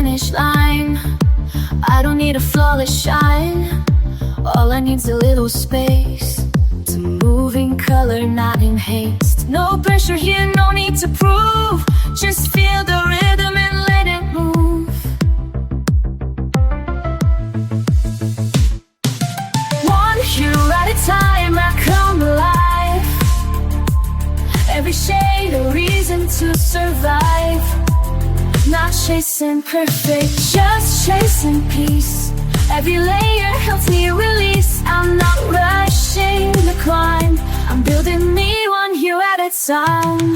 finish line. I don't need a flawless shine. All I need's a little space to move in color, not in haste. No pressure here, no need to prove. Just feel the rhythm and let it move. One hue at a time, I come alive. Every shade a reason to survive. Not chasing perfect, just chasing peace. Every layer helps me release. I'm not rushing the climb. I'm building me one hue at a time.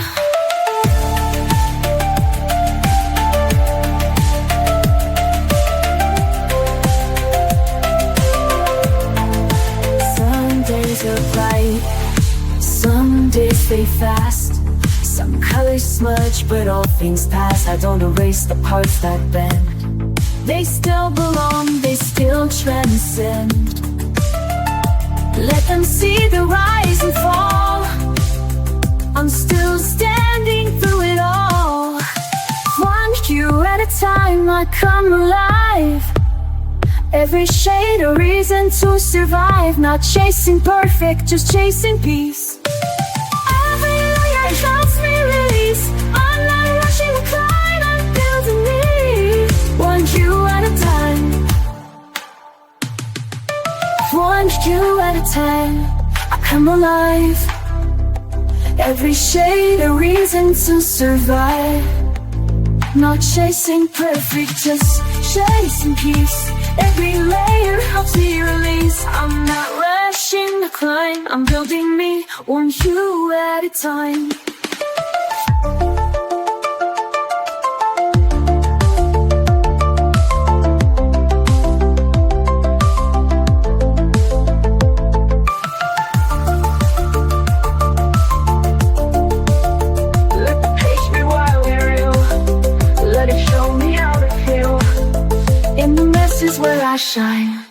Some days are bright, some days fade fast. Some colors smudge, but all things pass. I don't erase the parts that bend. They still belong, they still transcend. Let them see the rise and fall. I'm still standing through it all. One hue at a time, I come alive. Every shade a reason to survive. Not chasing perfect, just chasing peace. Every layer helps me release. I'm not rushing the climb, I'm building me one hue at a time. One hue at a time, I come alive. Every shade a reason to survive. Not chasing perfect, just chasing peace. Every layer helps me release. I'm not rushing the climb, I'm building me one hue at a time. This is where I shine.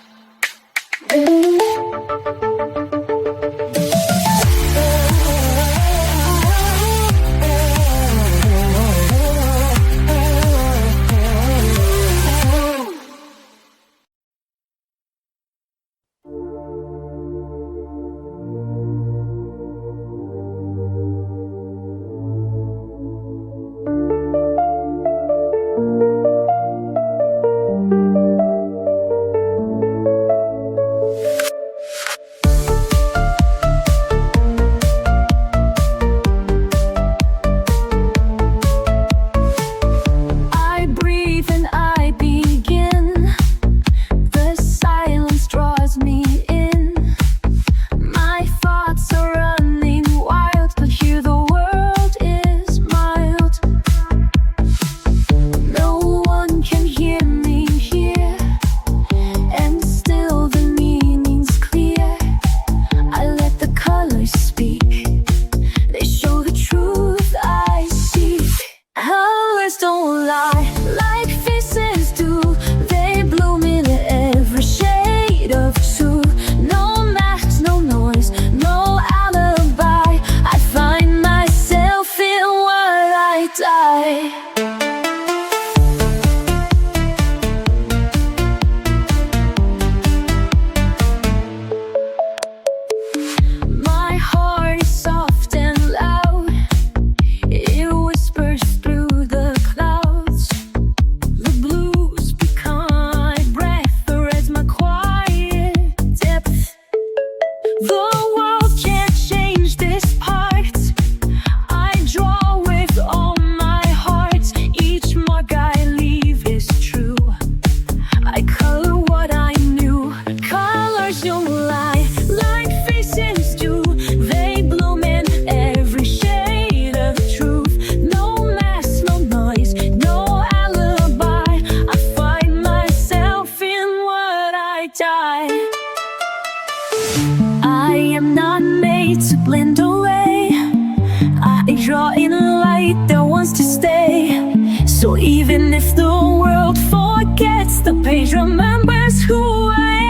So even if the world forgets, the page remembers who I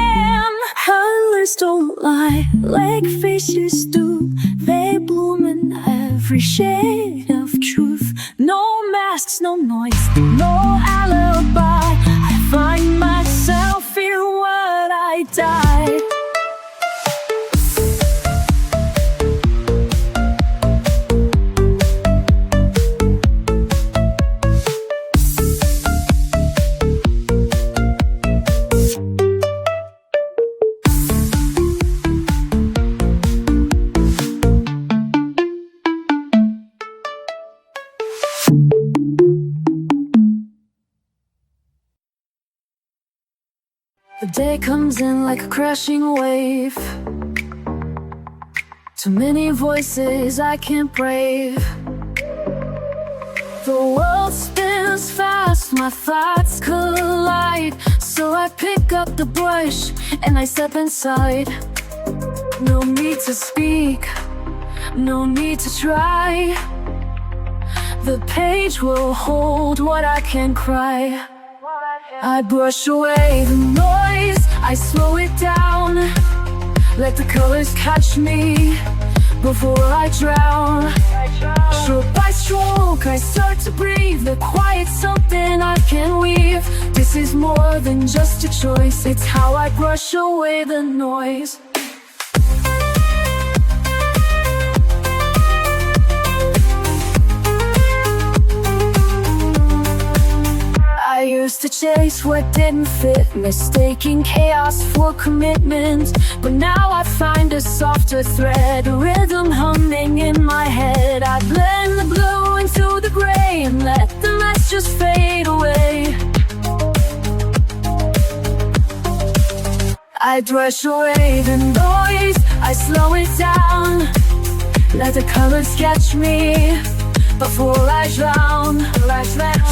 am. Colors don't lie like faces do. They bloom in every shade of truth. No masks, no noise, no alibi. The day comes in like a crashing wave. Too many voices I can't brave. The world spins fast, my thoughts collide. So I pick up the brush and I step inside. No need to speak, no need to try. The page will hold what I can cry. I brush away the noise, I slow it down. Let the colors catch me before I drown. Stroke by stroke, I start to breathe. The quiet's something I can weave. This is more than just a choice, it's how I brush away the noise. I used to chase what didn't fit, mistaking chaos for commitment. But now I find a softer thread, a rhythm humming in my head. I blend the blue into the gray and let the rest just fade away. I brush away the noise, I slow it down. Let the colors catch me before I drown.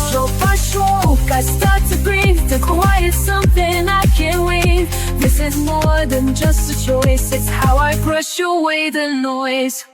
Stroke by stroke, I start to breathe. The quiet's something I can weave. This is more than just a choice, it's how I brush away the noise.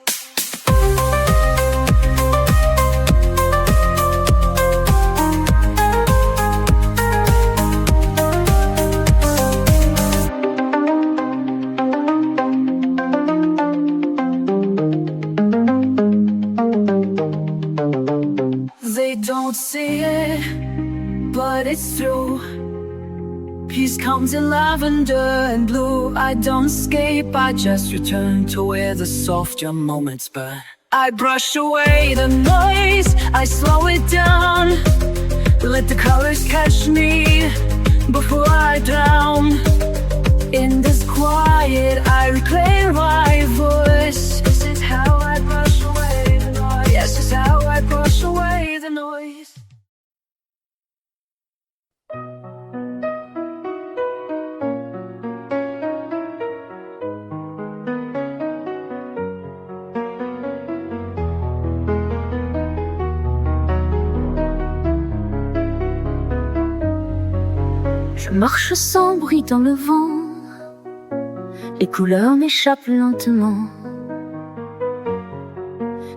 They don't see it, but it's true. Peace comes in lavender and blue. I don't escape, I just return to where the softer moments burn. I brush away the noise, I slow it down. Let the colors catch me before I drown. In this quiet, I reclaim my voice. This is how I brush away the noise. Yes, this is how I brush away the noise. Je marche sans bruit dans le vent. Les couleurs m'échappent lentement.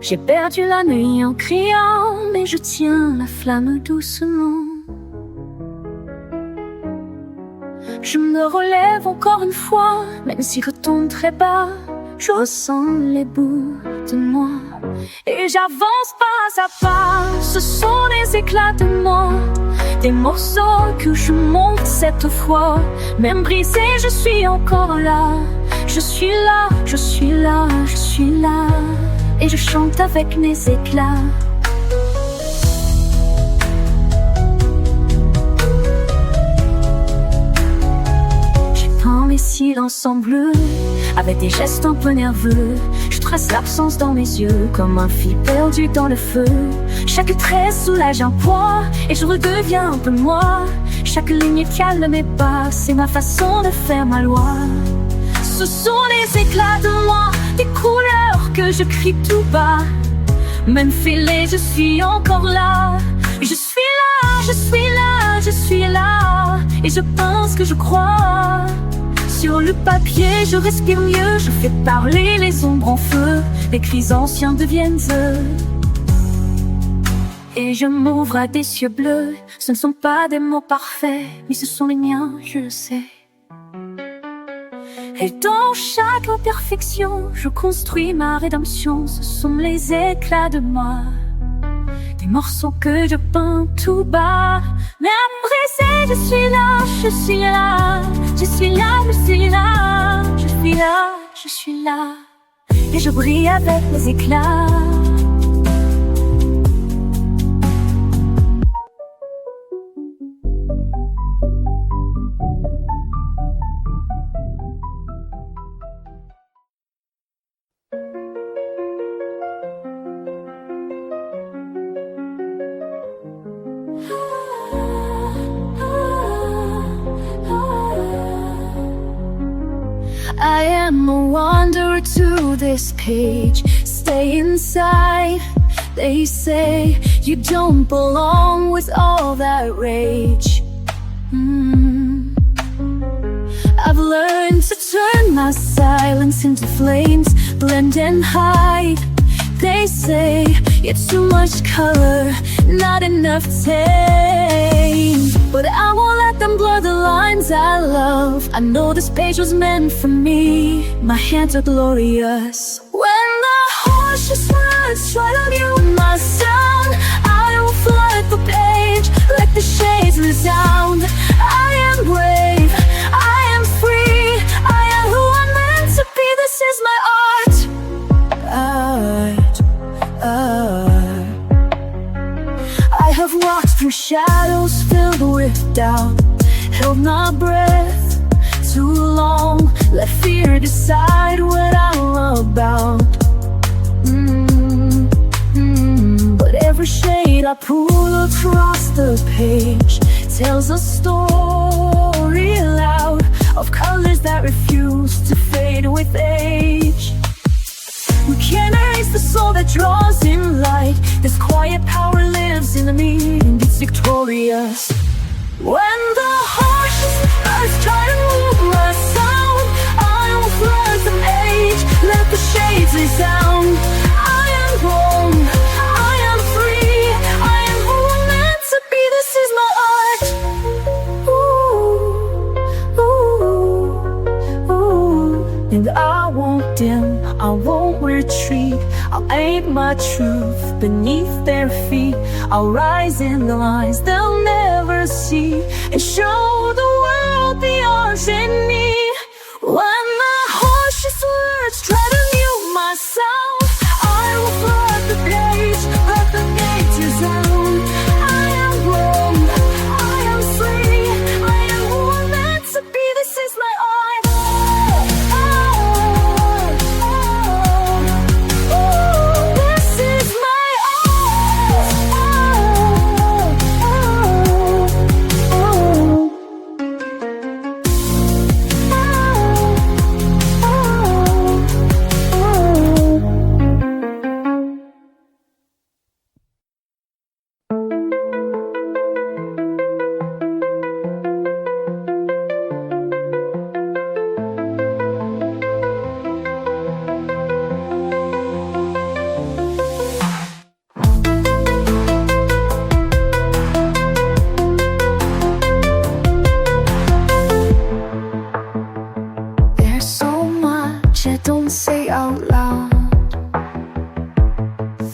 J'ai perdu la nuit en criant, mais je tiens la flamme doucement. Je me relève encore une fois, même si je tombe très bas. Je ressens les bouts de moi et j'avance pas à pas. Ce sont des éclats de moi, des morceaux que je monte cette fois. Même brisé, je suis encore là. Je suis là, je suis là, je suis là. Et je chante avec mes éclats. J'étends mes silences en bleu, avec des gestes un peu nerveux. Je trace l'absence dans mes yeux, comme un fil perdu dans le feu. Chaque trait soulage un poids, et je redeviens un peu moi. Chaque ligne calme mes pas, c'est ma façon de faire ma loi. Ce sont les éclats de moi, des couleurs que je crie tout bas. Même fêlée, je suis encore là. Je suis là, je suis là, je suis là. Et je pense que je crois. Sur le papier, je respire mieux. Je fais parler les ombres en feu. Les cris anciens deviennent eux. Et je m'ouvre à des cieux bleus. Ce ne sont pas des mots parfaits, mais ce sont les miens, je le sais. Et dans chaque imperfection, je construis ma rédemption. Ce sont les éclats de moi, des morceaux que je peins tout bas. Même brisé, je suis là, je suis là. Je suis là, je suis là. Je suis là, je suis là. Et je brille avec les éclats. wanderer to this page. Stay inside. They say you don't belong with all that rage. I've learned to turn my silence into flames, blend and hide. They say it's too much color, not enough tame. But I won't let them blur the lines I love. I know this page was meant for me. My hands are glorious. When the harshest words try to mute my sound, I will flood the page, let the shades resound. I am brave, I am free, I am who I'm meant to be. This is my art. I have walked through shadows filled with doubt, held my breath too long, let fear decide what I'm about. But every shade I pull across the page tells a story loud of colors that refuse to fade with age. We can't erase the soul that draws in light. This quiet power lives in me and it's victorious. When the harshest words try to move my sound, I will flood the page, let the shades resound. I am wrong, I am free, I am who I'm meant to be. This is my art. And I won't dim, I won't retreat. I'll aim my truth beneath their feet. I'll rise in the lines they'll never see, and show the world the arts in me. When the harshest words try to mute my sound, I will flood the page, let the gates resound. I am wrong, I am free, I am who I'm meant to be. This is my art.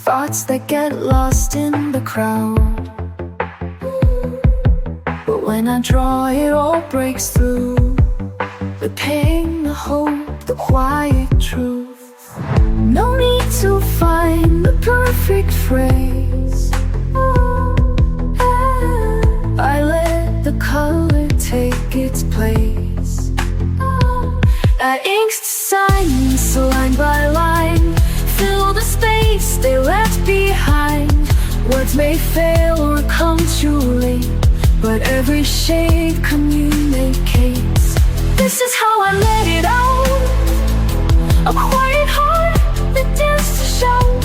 Thoughts that get lost in the crowd, but when I draw it all breaks through. The pain, the hope, the quiet truth. No need to find the perfect phrase. I let the color take its place. That ink's silence, line by line, fill the space they left behind. Words may fail or come too late, but every shade communicates. This is how I let it out. A quiet heart that dares to shout.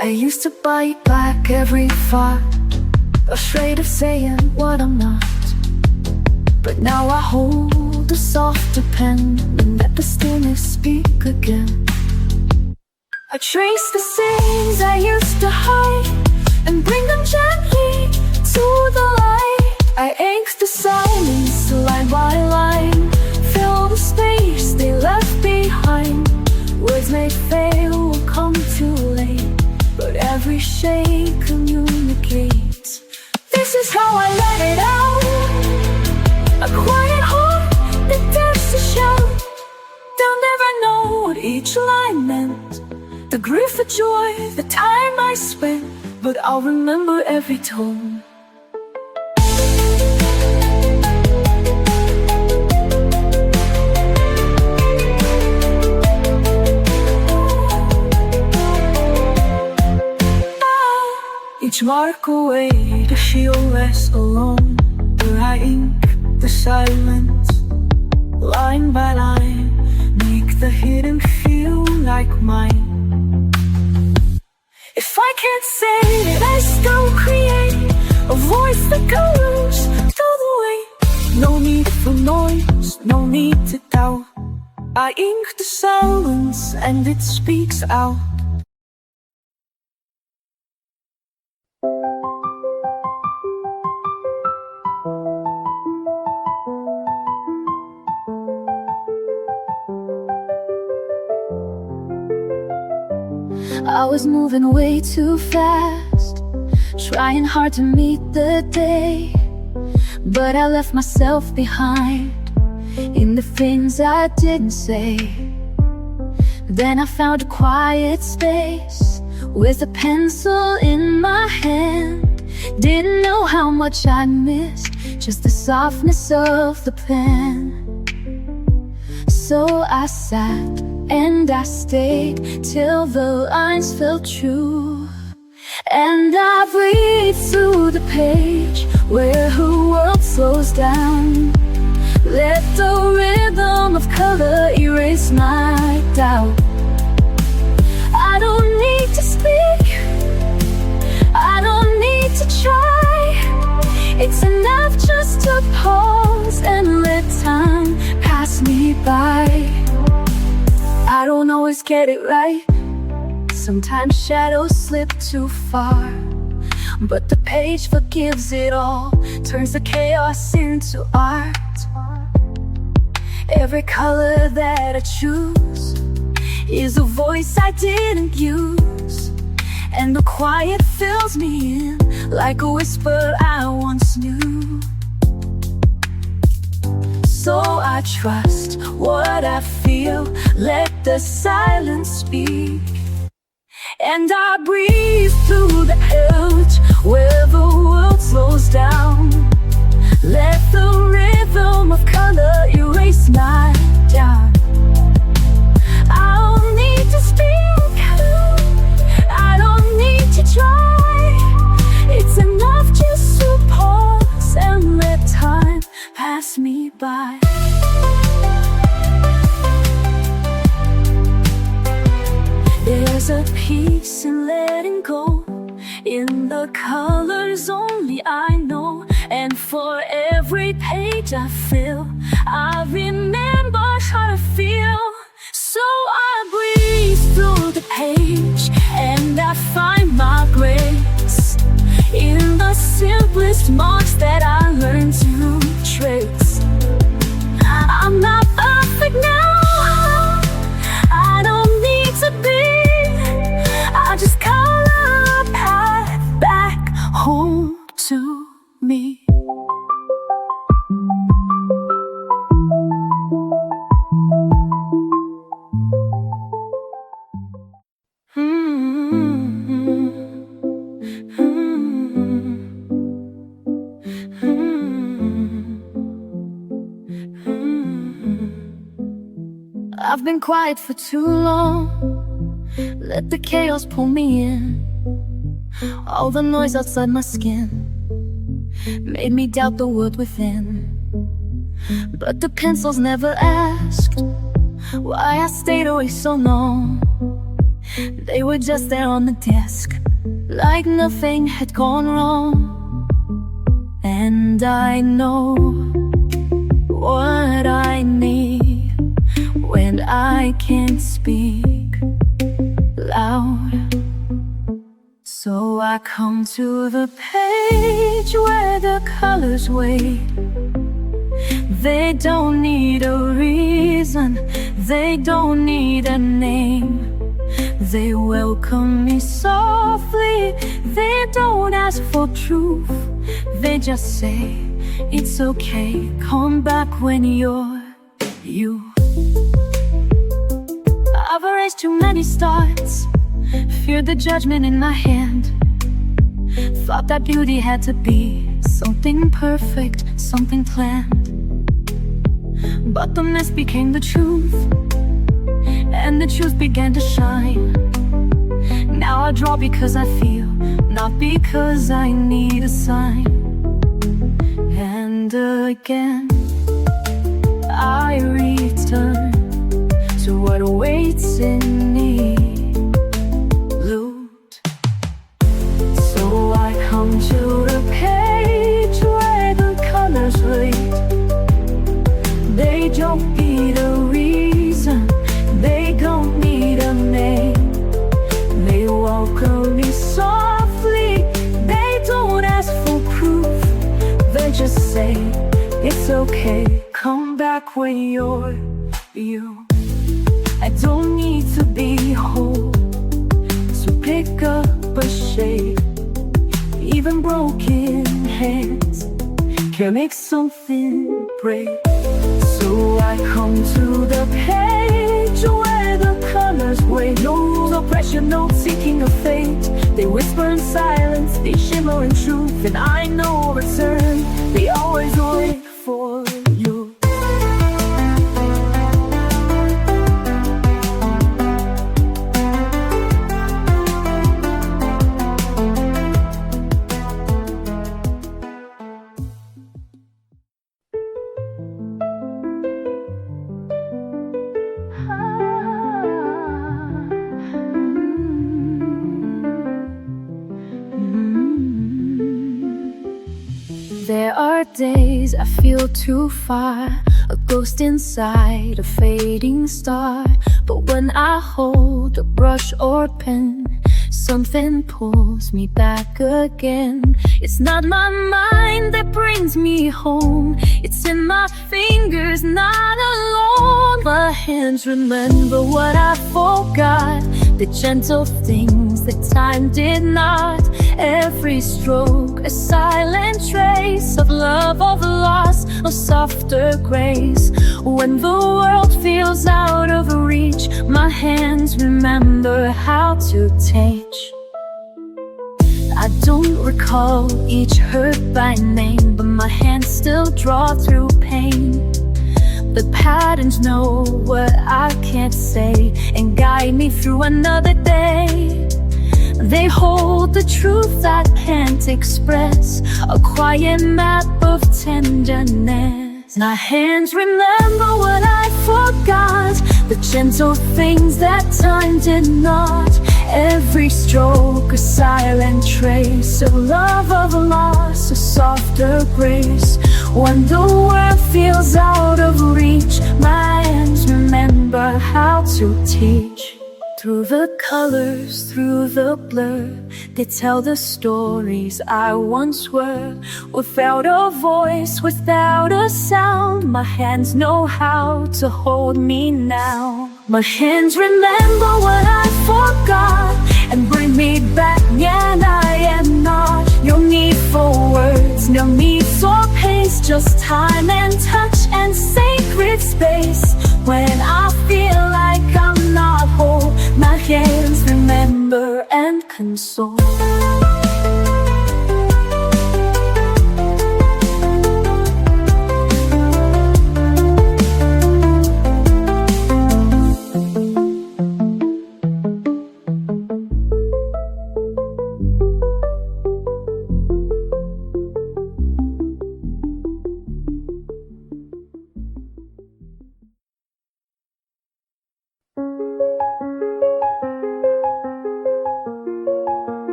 I used to bite back every thought, afraid of saying what I'm not. But now I hold a softer pen and let the stillness speak again. I trace the things I used to hide and bring them gently to the light. I ink the silence line by line, fill the space they left behind. Words may fail or come too late, but every shade communicates. This is how I let it out. A quiet heart that dares to shout. They'll never know what each line meant, the grief, the joy, the time I spent, but I'll remember every tone. You Each mark away, the shield rests alone. Where I ink the silence, line by line, make the hidden feel like mine. If I can't say it, I still create a voice that goes through the way. No need for noise, no need to doubt. I ink the silence and it speaks out. I was moving way too fast, trying hard to meet the day. But I left myself behind in the things I didn't say. Then I found a quiet space with a pencil in my hand. Didn't know how much I missed, just the softness of the pen. So I sat and I stayed till the lines felt true. And I breathed through the page where her world slows down. Let the rhythm of color erase my doubt. I don't need to speak, I don't need to try. It's enough just to pause and let time pass me by. I don't always get it right, sometimes shadows slip too far. But the page forgives it all, turns the chaos into art. Every color that I choose is a voice I didn't use. And the quiet fills me in like a whisper I once knew. So I trust what I feel, let the silence speak. And I breathe through the edge where the world slows down. Let the rhythm of color erase my doubt. I don't need to speak, I don't need to try. It's enough just to pause and let time pass me by. There's a peace in letting go, in the colors only I know. And for every page I fill, I remember how to feel. So I breathe through the page and I find my grace in the simplest marks that I learned to trace. I'm not perfect now, I don't need to be. I just color a path back home to me. I've been quiet for too long, let the chaos pull me in. All the noise outside my skin made me doubt the world within. But the pencils never asked why I stayed away so long. They were just there on the desk, like nothing had gone wrong. And I know what I need when I can't speak loud. So I come to the page where the colors wait. They don't need a reason, they don't need a name. They welcome me softly, they don't ask for proof. They just say, it's okay, come back when you're you. I've erased too many starts, feared the judgment in my hand. Thought that beauty had to be something perfect, something planned. But the mess became the truth, and the truth began to shine. Now I draw because I feel, not because I need a sign. And again I return to what awaits in me. Loot. So I come to the page where the colors wait. They don't need a reason, they don't need a name. They welcome me softly, they don't ask for proof. They just say, it's okay, come back when you're you. I don't need to be whole, so pick up a shade. Even broken hands can make something break. So I come to the page where the colors wait. No rules, no pressure, no seeking of fate. They whisper in silence, they shimmer in truth, and I know return. They always wait for you. There are days I feel too far, a ghost inside a fading star. But when I hold a brush or pen, something pulls me back again. It's not my mind that brings me home, it's in my fingers, not alone. My hands remember what I forgot, the gentle things that time did not. Every stroke, a silent trace of love, of loss, of softer grace. When the world feels out of reach, my hands remember how to teach. I don't recall each hurt by name, but my hands still draw through pain. The patterns know what I can't say and guide me through another day. They hold the truth I can't express, a quiet map of tenderness. My hands remember what I forgot, the gentle things that time did not. Every stroke, a silent trace of love, of loss, a softer grace. When the world feels out of reach, my hands remember how to teach. Through the colors, through the blur, they tell the stories I once were. Without a voice, without a sound, my hands know how to hold me now. My hands remember what I forgot and bring me back when I am not. No need for words, no need for pace, just time and touch and sacred space. When I feel like I'm not whole, my hands remember and console.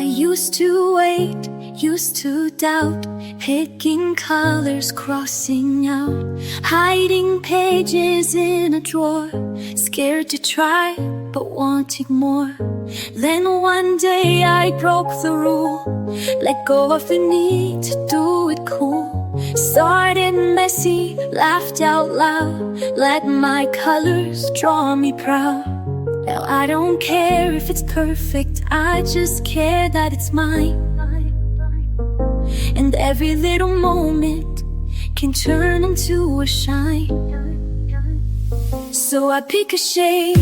Used to wait, used to doubt, picking colors, crossing out, hiding pages in a drawer, scared to try, but wanting more. Then one day I broke the rule, let go of the need to do it cool. Started messy, laughed out loud, let my colors draw me proud. Now I don't care if it's perfect, I just care that it's mine. And every little moment can turn into a shine. So I pick a shade,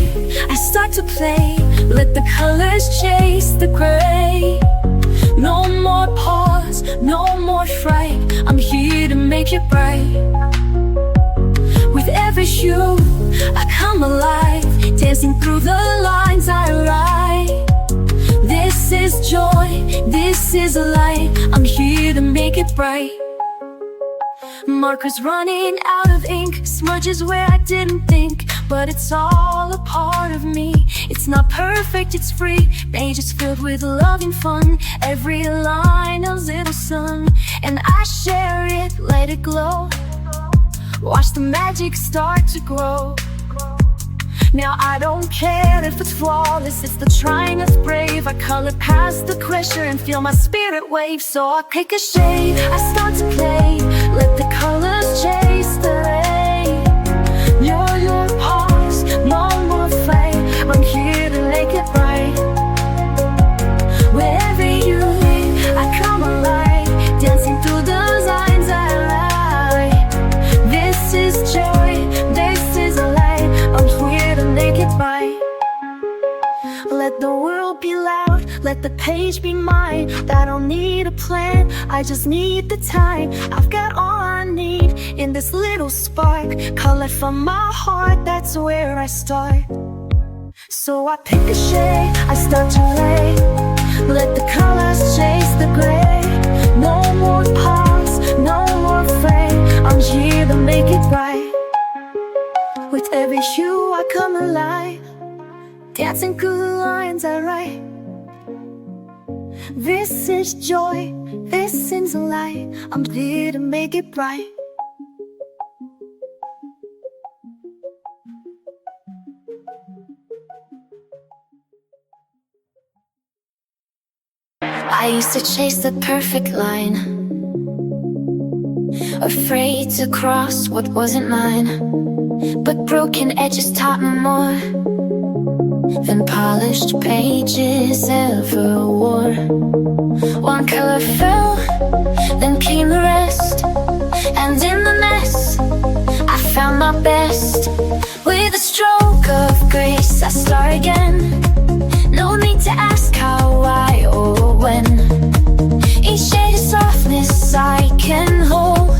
I start to play, let the colors chase the gray. No more pause, no more fright, I'm here to make it bright. With every hue, I come alive, dancing through the lines I write. This is joy, this is a light, I'm here to make it bright. Markers running out of ink, smudges where I didn't think, but it's all a part of me. It's not perfect, it's free, pages filled with love and fun. Every line a little sun, and I share it, let it glow. Watch the magic start to grow. Now I don't care if it's flawless, it's the trying that's brave. I color past the pressure and feel my spirit wave. So I pick a shade, I start to play, let the colors chase the ray. You're your pause, no more flame, I'm here to make it right. Wherever you lead, I come alive, dancing through those lines I write. This is joy, this is a light, I'm here to make it right. Let the world be loud, let the page be mine. I don't need a plan, I just need the time. I've got all I need in this little spark, colored from my heart, that's where I start. So I pick a shade, I start to lay, let the colors chase the gray. No more pause, no more frame, I'm here to make it right. With every hue I come alive, dancing through the lines I write. This is joy, this is a light, I'm here to make it bright. I used to chase the perfect line, afraid to cross what wasn't mine. But broken edges taught me more than polished pages ever wore. One color fell, then came the rest, and in the mess I found my best. With a stroke of grace I start again. No need to ask how, why, or when. Each shade of softness I can hold,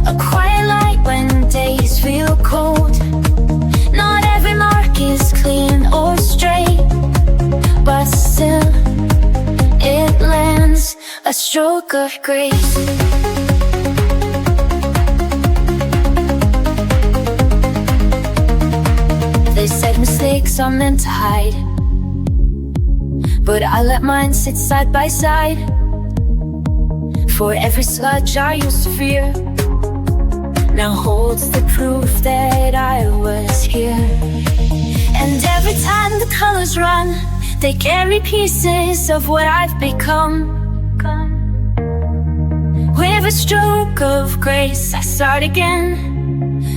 a quiet light when days feel cold. Not every mark is clean or straight, but still it lands, a stroke of grace. They said mistakes are meant to hide, but I let mine sit side by side. For every sludge I used to fear now holds the proof that I was here. And every time the colors run, they carry pieces of what I've become. With a stroke of grace I start again.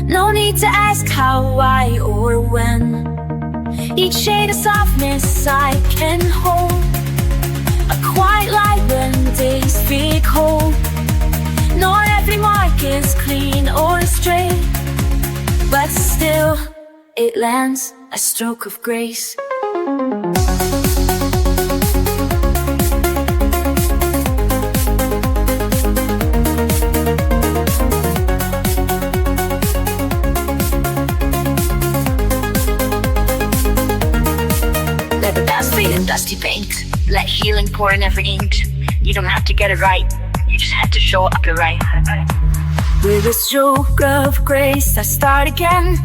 No need to ask how, why, or when. Each shade of softness I can hold, a quiet light when days feel cold. Not every mark is clean or straight, but still it lands, a stroke of grace. Let the past fade in dusty paint, let healing pour in every ink. You don't have to get it right, you just have to show up, you're right. With a stroke of grace I start again.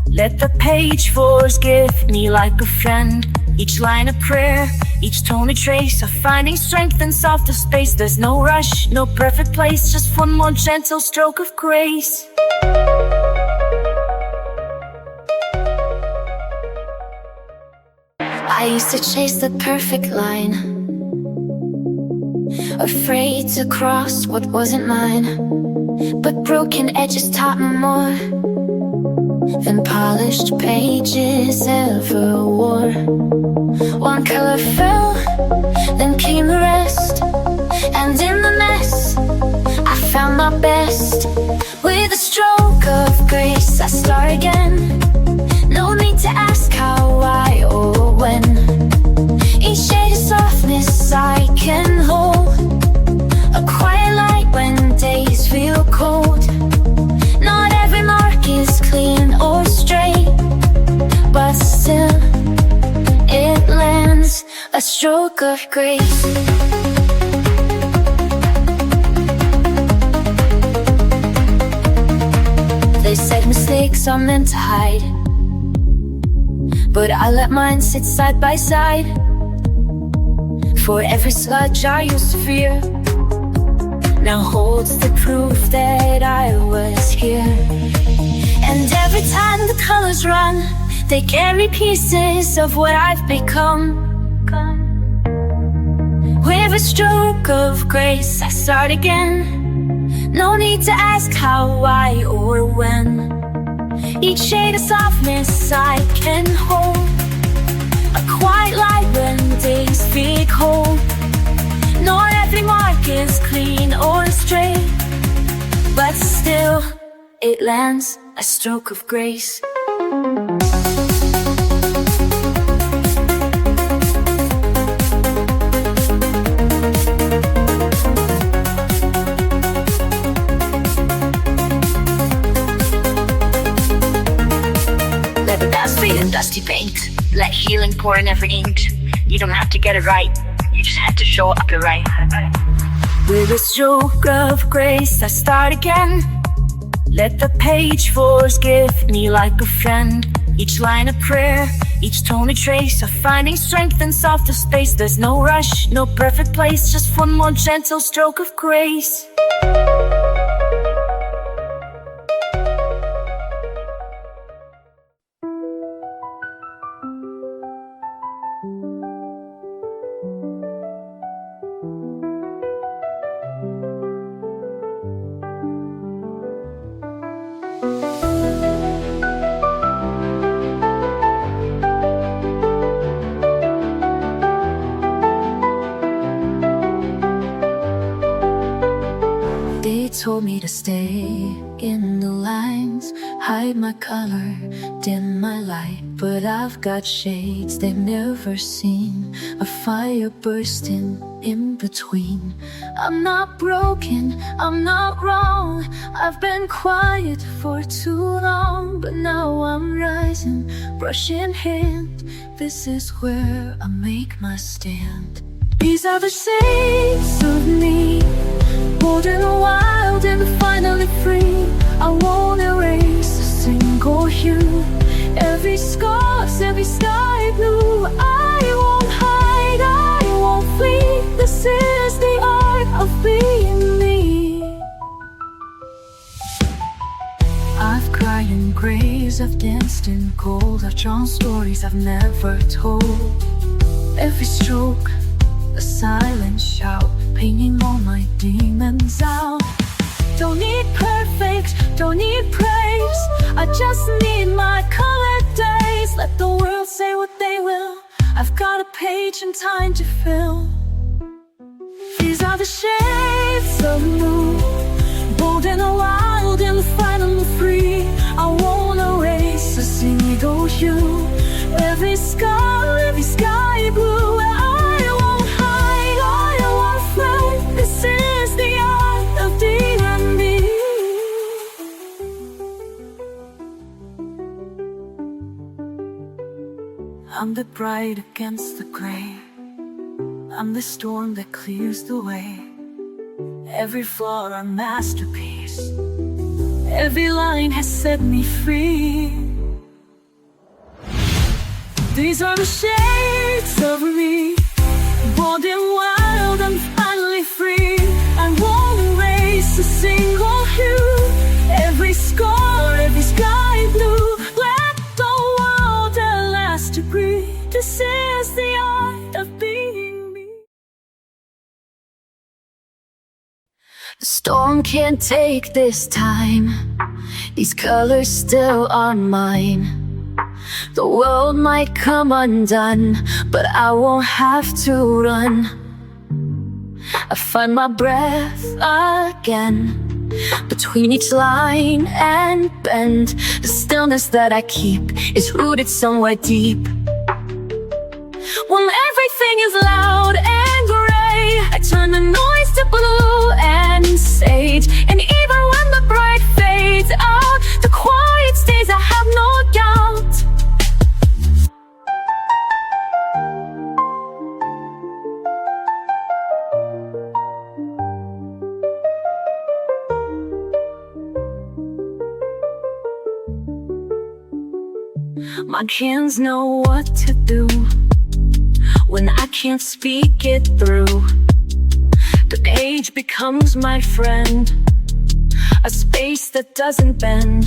Let the page forgive me like a friend. Each line a prayer, each tone a trace of finding strength in softer space. There's no rush, no perfect place, just one more gentle stroke of grace. I used to chase the perfect line, afraid to cross what wasn't mine. But broken edges taught me more than polished pages ever wore. One color fell, then came the rest, and in the mess I found my best. With a stroke of grace I start again. No need to ask how, why, or when. Each shade of softness I can hold, a quiet light when days feel cold. Not every mark is clean or straight, but a stroke of grace. They said mistakes are meant to hide, but I let mine sit side by side. For every sludge I used to fear now holds the proof that I was here. And every time the colors run, they carry pieces of what I've become. With a stroke of grace, I start again. No need to ask how, why, or when. Each shade of softness I can hold, a quiet light when days feel cold. Not every mark is clean or straight, but still it lands a stroke of grace. Let the dust fade in dusty paint. Let healing pour in every ink. You don't have to get it right, you just have to show up right. With a stroke of grace, I start again. Let the page forgive me like a friend. Each line a prayer, each tone a trace of finding strength in softer space. There's no rush, no perfect place, just one more gentle stroke of grace. They told me to stay in the lines, hide my color, dim my light. But I've got shades they've never seen, a fire bursting in between. I'm not broken, I'm not wrong, I've been quiet for too long. But now I'm rising, brush in hand, this is where I make my stand. These are the shades of me, bold and wild and finally free. I won't erase a single hue, every scar's, every sky blue. I won't hide, I won't flee. This is the art of being me. I've cried in graves, I've danced in cold, I've drawn stories I've never told. Every stroke, a silent shout, painting all my demons out. Don't need perfect, don't need praise, I just need my colored days. Let the world say what they will, I've got a page and time to fill. These are the shades of blue, bold and wild and finally free. I won't erase a single hue, every scar, every sky blue. This is the art of being me. I'm the bright against the gray, I'm the storm that clears the way. Every flaw a masterpiece, every line has set me free. These are the shades of me, bold and wild and finally free. I won't erase a single hue, every scar, every sky blue. Let the world at last agree, this is the art of being me. The storm can't take this time, these colors still are mine. The world might come undone, but I won't have to run. I find my breath again, between each line and bend. The stillness that I keep is rooted somewhere deep. When everything is loud and gray, I turn the noise to blue and sage. And even when the bright fades out, the quiet stays, I have no doubt. My hands know what to do when I can't speak it through. The page becomes my friend, a space that doesn't bend.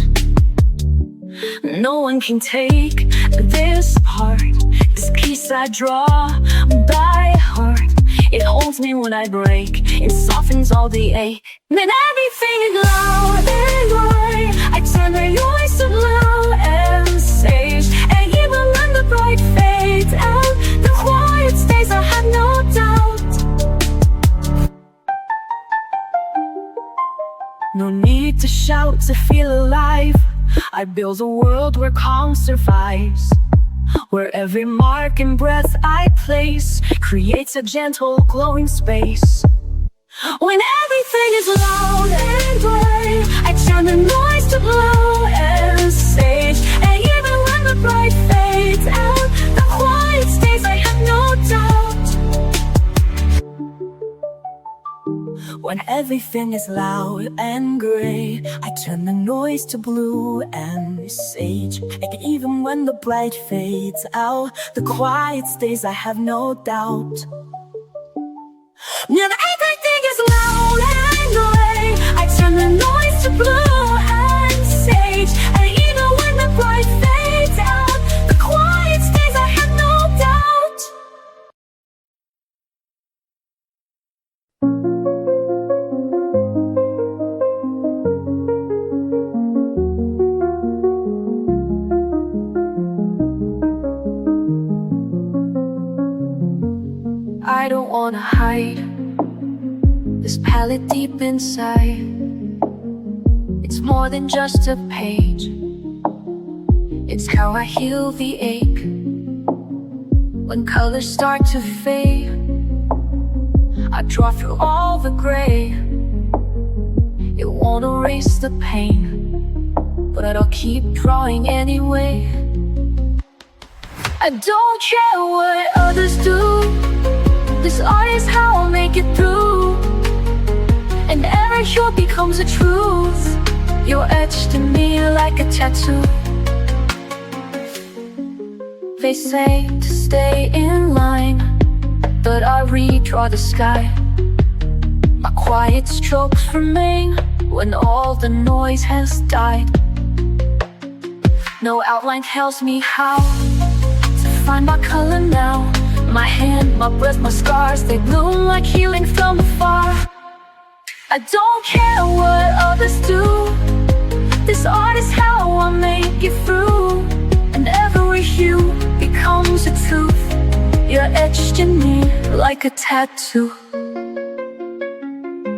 No one can take this part, this piece I draw by heart. It holds me when I break, it softens all the ache. Then everything is loud and gray, I turn the noise to blue and sage. And even when the bright fades out, the quiet stays, I have no doubt. No need to shout to feel alive. I build a world where calm survives, where every mark and breath I place creates a gentle glowing space. When everything is loud and gray, I turn the noise to blue and sage. And even when the bright fades out, the quiet stays, I have no doubt. When everything is loud and gray, I turn the noise to blue and sage. And even when the bright fades out, the quiet stays, I have no doubt. When everything is loud and gray, I turn the noise to blue and sage. And even when the bright fades out, the quiet stays, I have no doubt. I don't wanna hide this palette deep inside. It's more than just a page, it's how I heal the ache. When colors start to fade, I draw through all the gray. It won't erase the pain, but I'll keep drawing anyway. I don't care what others do, this art is how I'll make it through. And every hue becomes a truth, you're etched in me like a tattoo. They say to stay in line, but I redraw the sky. My quiet strokes remain when all the noise has died. No outline tells me how to find my color now. My hand, my breath, my scars, they bloom like healing from afar. I don't care what others do, this art is how I make it through. And every hue becomes a truth, you're etched in me like a tattoo.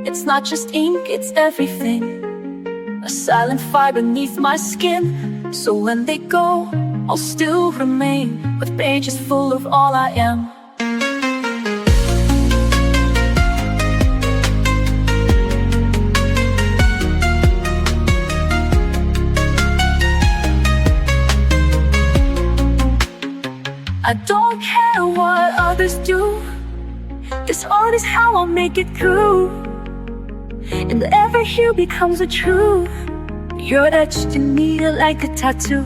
It's not just ink, it's everything, a silent fire beneath my skin. So when they go, I'll still remain with pages full of all I am. I don't care what others do, this art is how I'll make it through. And every hue becomes a truth, you're etched in me like a tattoo.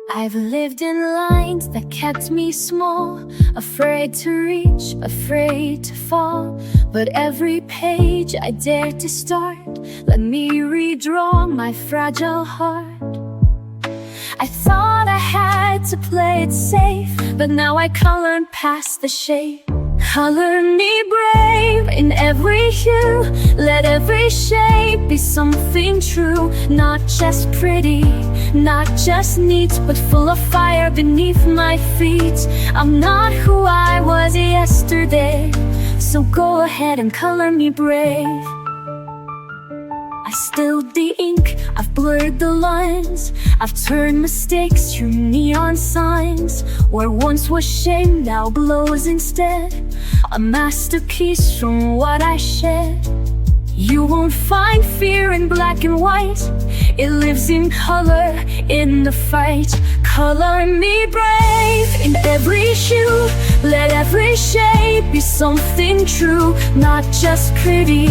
I've lived in lines that kept me small, afraid to reach, afraid to fall. But every page I dared to start, let me redraw my fragile heart. I thought I had to play it safe, but now I colored past the shade. Color me brave in every hue, let every shape be something true. Not just pretty, not just neat, but full of fire beneath my feet. I'm not who I was yesterday, so go ahead and color me brave. I spilled the ink, I've blurred the lines, I've turned mistakes to neon signs. Where once was shame now glows instead, a masterpiece from what I shed. You won't find fear in black and white. It lives in color, in the fight. Color me brave in every shoe. Let every shape be something true. Not just pretty,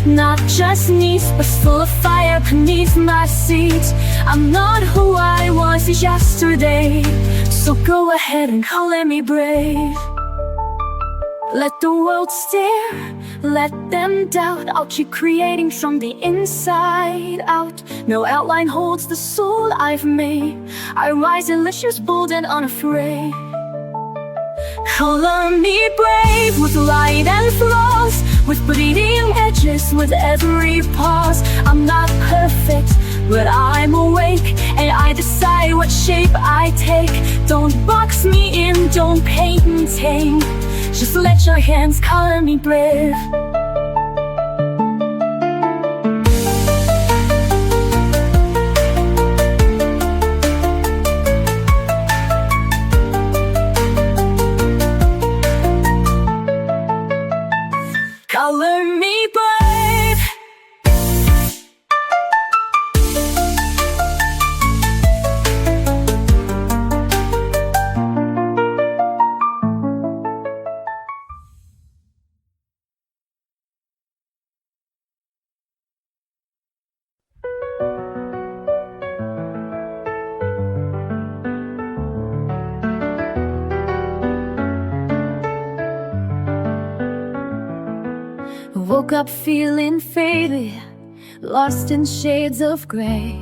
not just neat, but full of fire beneath my seat. I'm not who I was yesterday, so go ahead and color me brave. Let the world stare, let them doubt. I'll keep creating from the inside out. No outline holds the soul I've made. I rise delicious, bold and unafraid. Color me brave with light and flaws, with bleeding edges with every pause. I'm not perfect, but I'm awake, and I decide what shape I take. Don't box me in, don't paint and tame. Just let your hands color me brave. Color me brave. Woke up feeling faded, lost in shades of gray.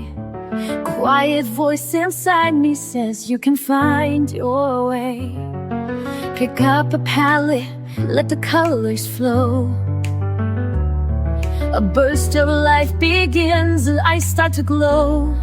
Quiet voice inside me says you can find your way. Pick up a palette, let the colors flow. A burst of life begins and I start to glow.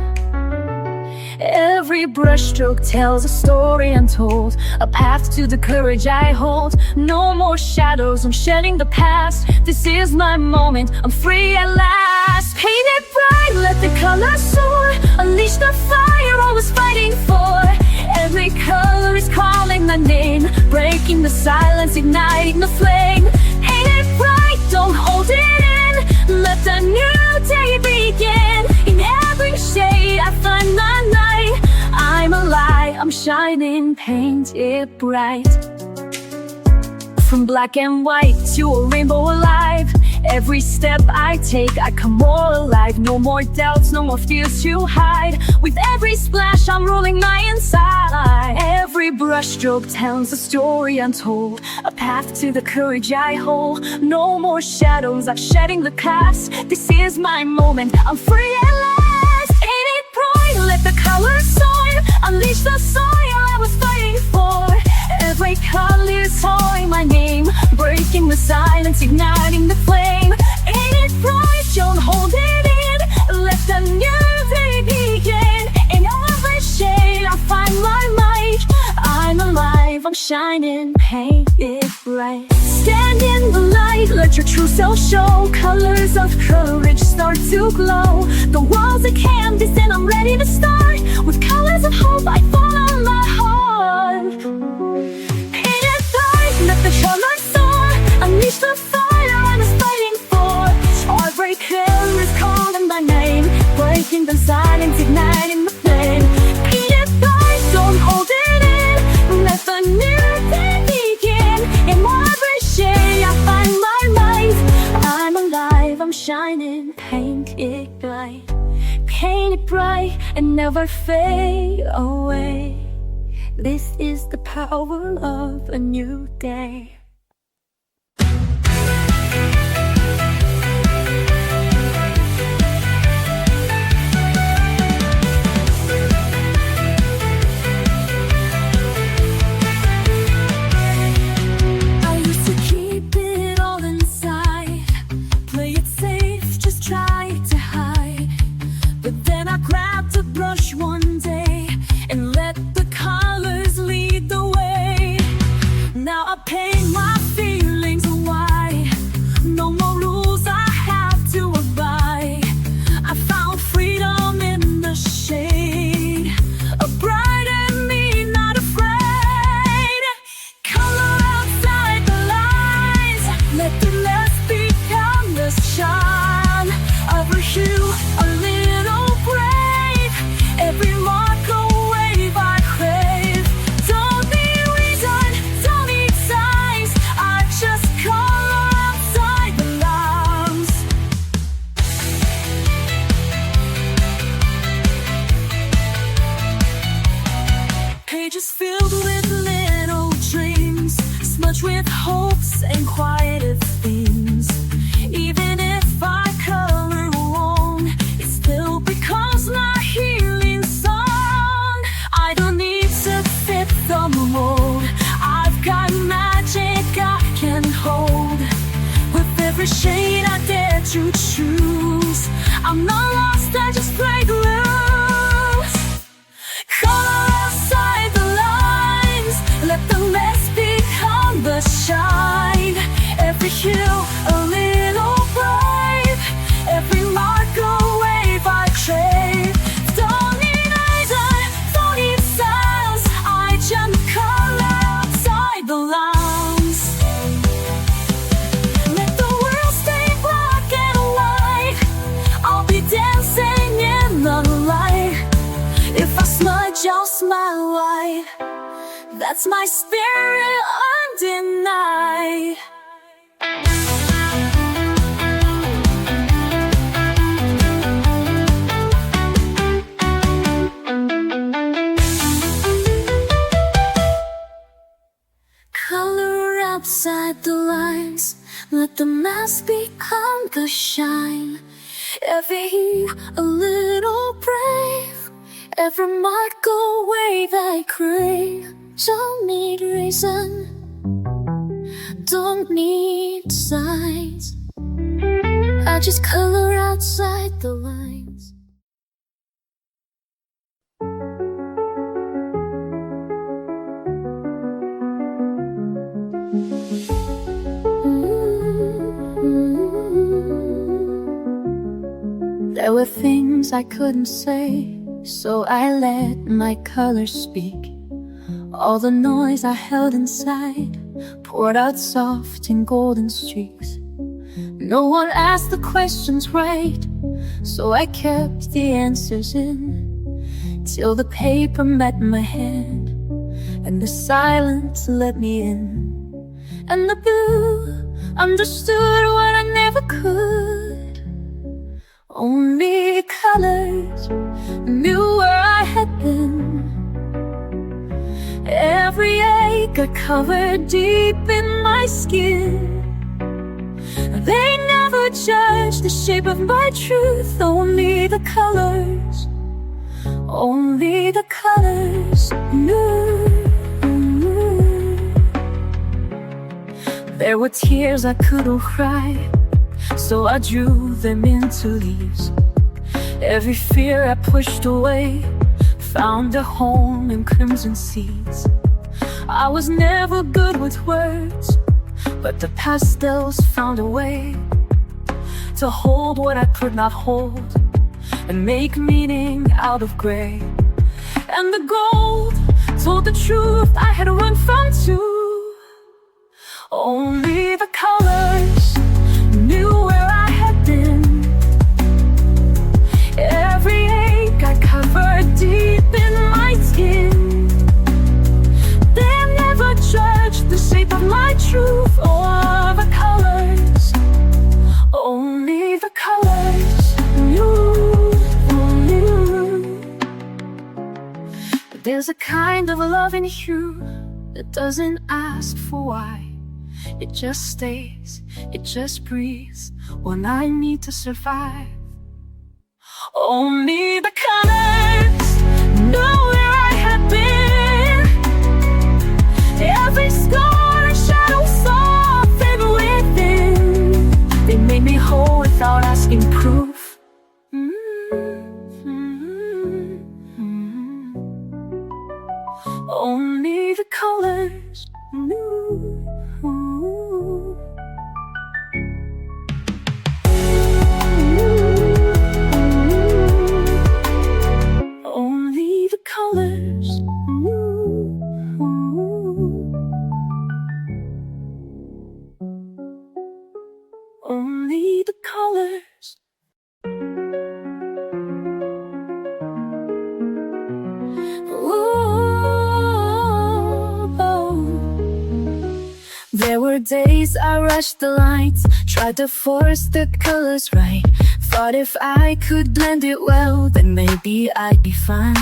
Every brushstroke tells a story untold, a path to the courage I hold. No more shadows, I'm shedding the past. This is my moment, I'm free at last. Paint it bright, let the colors soar. Unleash the fire I was fighting for. Every color is calling my name, breaking the silence, igniting the flame. Paint it bright, don't hold it in. Let the new day begin. In every shade I find my light. I'm alive, I'm shining, paint it bright. From black and white to a rainbow alive. Every step I take, I come more alive. No more doubts, no more fears to hide. With every splash, I'm rolling my inside. Every brushstroke tells a story untold, a path to the courage I hold. No more shadows, I'm shedding the past. This is my moment, I'm free at last. Ain't it bright, let the colors soar. Unleash the soil I was fighting for. Every color is calling my name, breaking the silence, igniting the flame. Ain't it bright, don't hold it in. Let the new day begin. In every shade I find my light. I'm alive, I'm shining, paint it bright. Stand in the light, let your true self show. Colors of courage start to glow. The world's a canvas and I'm ready to start. With colors of hope I follow my heart. Paint it bright, let the colors soar. Unleash the fire I was fighting for. Every color is calling my name, breaking the silence, igniting the flame. Paint it bright, don't hold it in. Let the new day begin. In every shade I find my light. I'm alive, I'm shining, paint it bright. Paint it bright and never fade away. This is the power of a new day. I used to keep it all inside, play it safe, just try to hide. But then I grabbed a brush one day and let the colors lead the way. Now I paint my feelings white. No more rules I have to abide. I found freedom in the shade, a bright and me, not afraid. Color outside the lines, let the less become the shine. hopes and quieted things. Even if I color wrong, it still becomes my healing song. I don't need to fit the mold. I've got magic I can hold. With every shade I dare to choose, I'm not lost, I just break loose. Color outside the lines, let the mess become the shine. Every hue a little brave, every mark a wave I crave. Don't need eyes, I don't need styles, I just color outside the lines. Let the world stay black and white, I'll be dancing in the light. If I smudge, I'll smile wide. That's my spirit undenied. Color outside the lines, let the mask become the shine. Every hue a little brave, every mark a wave I crave. Don't need reason, don't need signs, I just color outside the lines. There were things I couldn't say, so I let my colors speak. All the noise I held inside poured out soft in golden streaks. No one asked the questions right, so I kept the answers in, till the paper met my hand and the silence let me in. And the blue understood what I never could. Only colors knew where I had been. Every ache I covered deep in my skin. They never judged the shape of my truth. Only the colors knew. There were tears I couldn't cry, so I drew them into leaves. Every fear I pushed away found a home in crimson seeds. I was never good with words, but the pastels found a way to hold what I could not hold and make meaning out of gray. And the gold told the truth I had run from too. Only the colors knew where I had been. Every ache I covered deep in my skin. They never judged the shape of my truth or the colors. Only the colors knew. But there's a kind of love in you that doesn't ask for why. It just stays, it just breathes when I need to survive. Only the colors know where I had been. Every scar and shadow softened within. They made me whole without asking proof. Only the colors knew. Only the colors knew. Only the colors. There were days I rushed the lights, tried to force the colors right. Thought if I could blend it well, then maybe I'd be fine.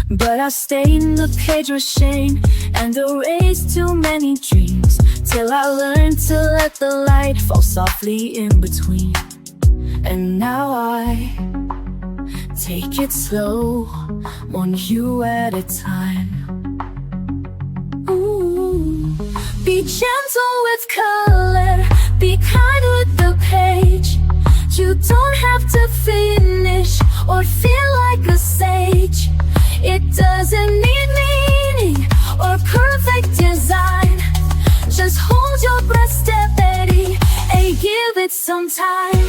But I stayed in the page with shame and erased too many dreams, till I learned to let the light fall softly in between. And now I take it slow, one hue at a time. Ooh. Be gentle with color, be kind with the page. You don't have to finish or feel like a sage. It doesn't need meaning or perfect design. Just hold your breath steady and give it some time.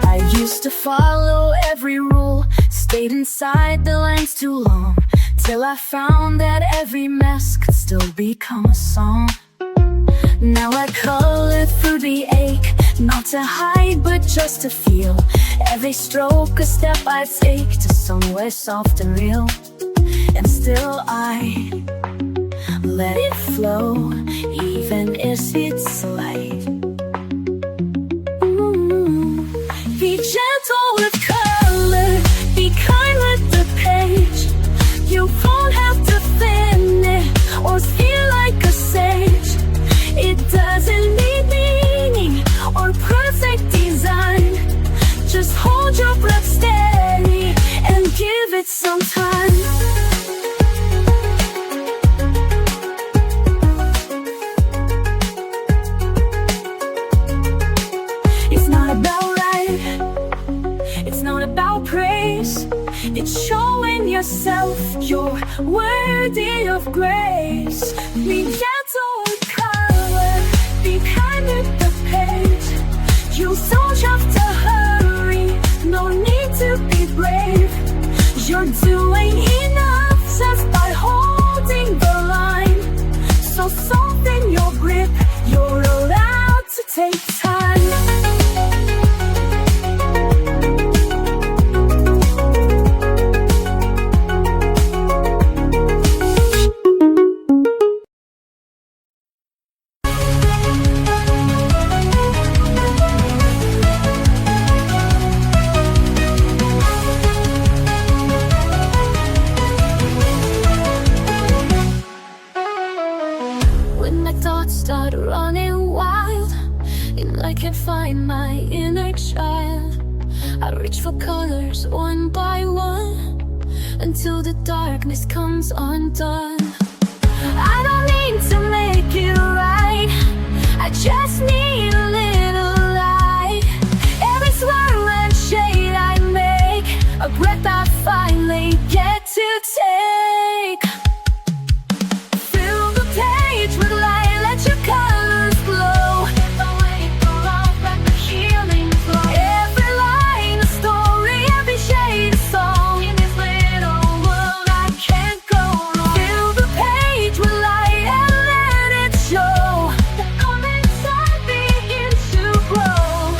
I used to follow every rule, stayed inside the lines too long, till I found that every mess could still become a song. Now I color through the ache, not to hide but just to feel. Every stroke a step I take to somewhere soft and real. And still I let it flow, even if it's light. Be gentle with color, be kind with the page. You won't have to finish or feel like a sage. It doesn't need meaning or perfect design. Just hold your breath steady and give it some time. It's not about right, it's not about praise. It's showing yourself you're worthy of grace. Be gentle with color, be kind with the page. You don't have to hurry, no need to be brave. You're doing enough just by holding the line. So soften your grip, you're allowed to take time. Start running wild, and I can't find my inner child. I reach for colors one by one, until the darkness comes undone. I don't need to make it right, I just need a little light. Every swirl and shade I make, a breath I finally get to take. Fill the page with light, let your colors glow. Don't wait for love, let the healing flow. Every line a story, every shade a song. In this little world I can't go wrong. Fill the page with light and let it show. The calm inside begins to grow.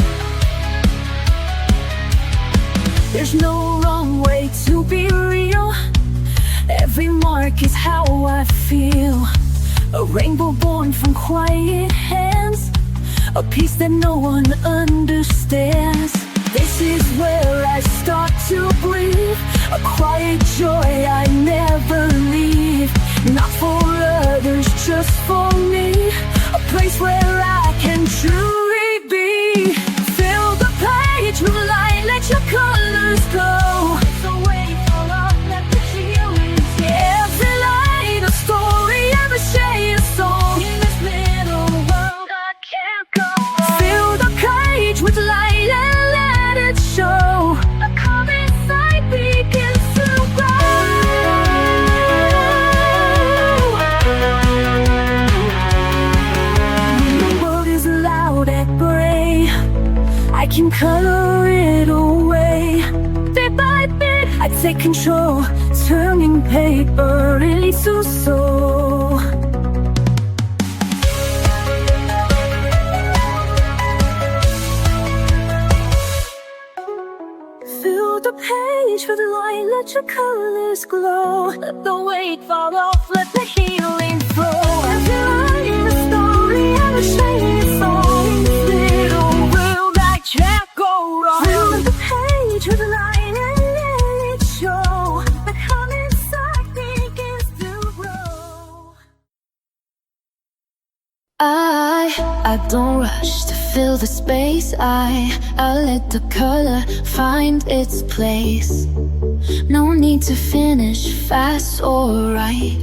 There's no wrong way to be real. Every mark is how I feel. A rainbow born from quiet hands, a piece that no one understands. This is where I start to breathe, a quiet joy I never leave. Not for others, just for me, a place where I can truly be. Fill the page with light, let your colors go. So wait for love, let the healing flow. Every light a story, every shade a song. In this little world I can't go wrong. Fill the page with light and let it show. A calm inside begins to grow. The world is loud and gray, I can color it away. Bit by bit I take control, turning paper into soul. Fill the page with light, let your colors glow. Let the weight fall off, let the healing flow. Every line a story, every shade a song. In this little world I can't go wrong. Fill the page with light I don't rush to fill the space. I let the color find its place. No need to finish fast or right.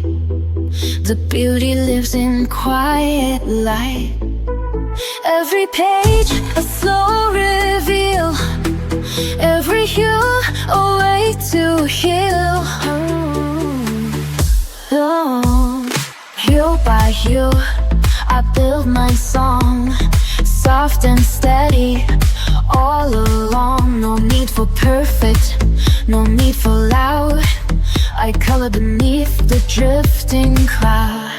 The beauty lives in quiet light. Every page a slow reveal, every hue a way to heal. Oh, hue by hue I build my song, soft and steady all along. No need for perfect, no need for loud. I color beneath the drifting cloud.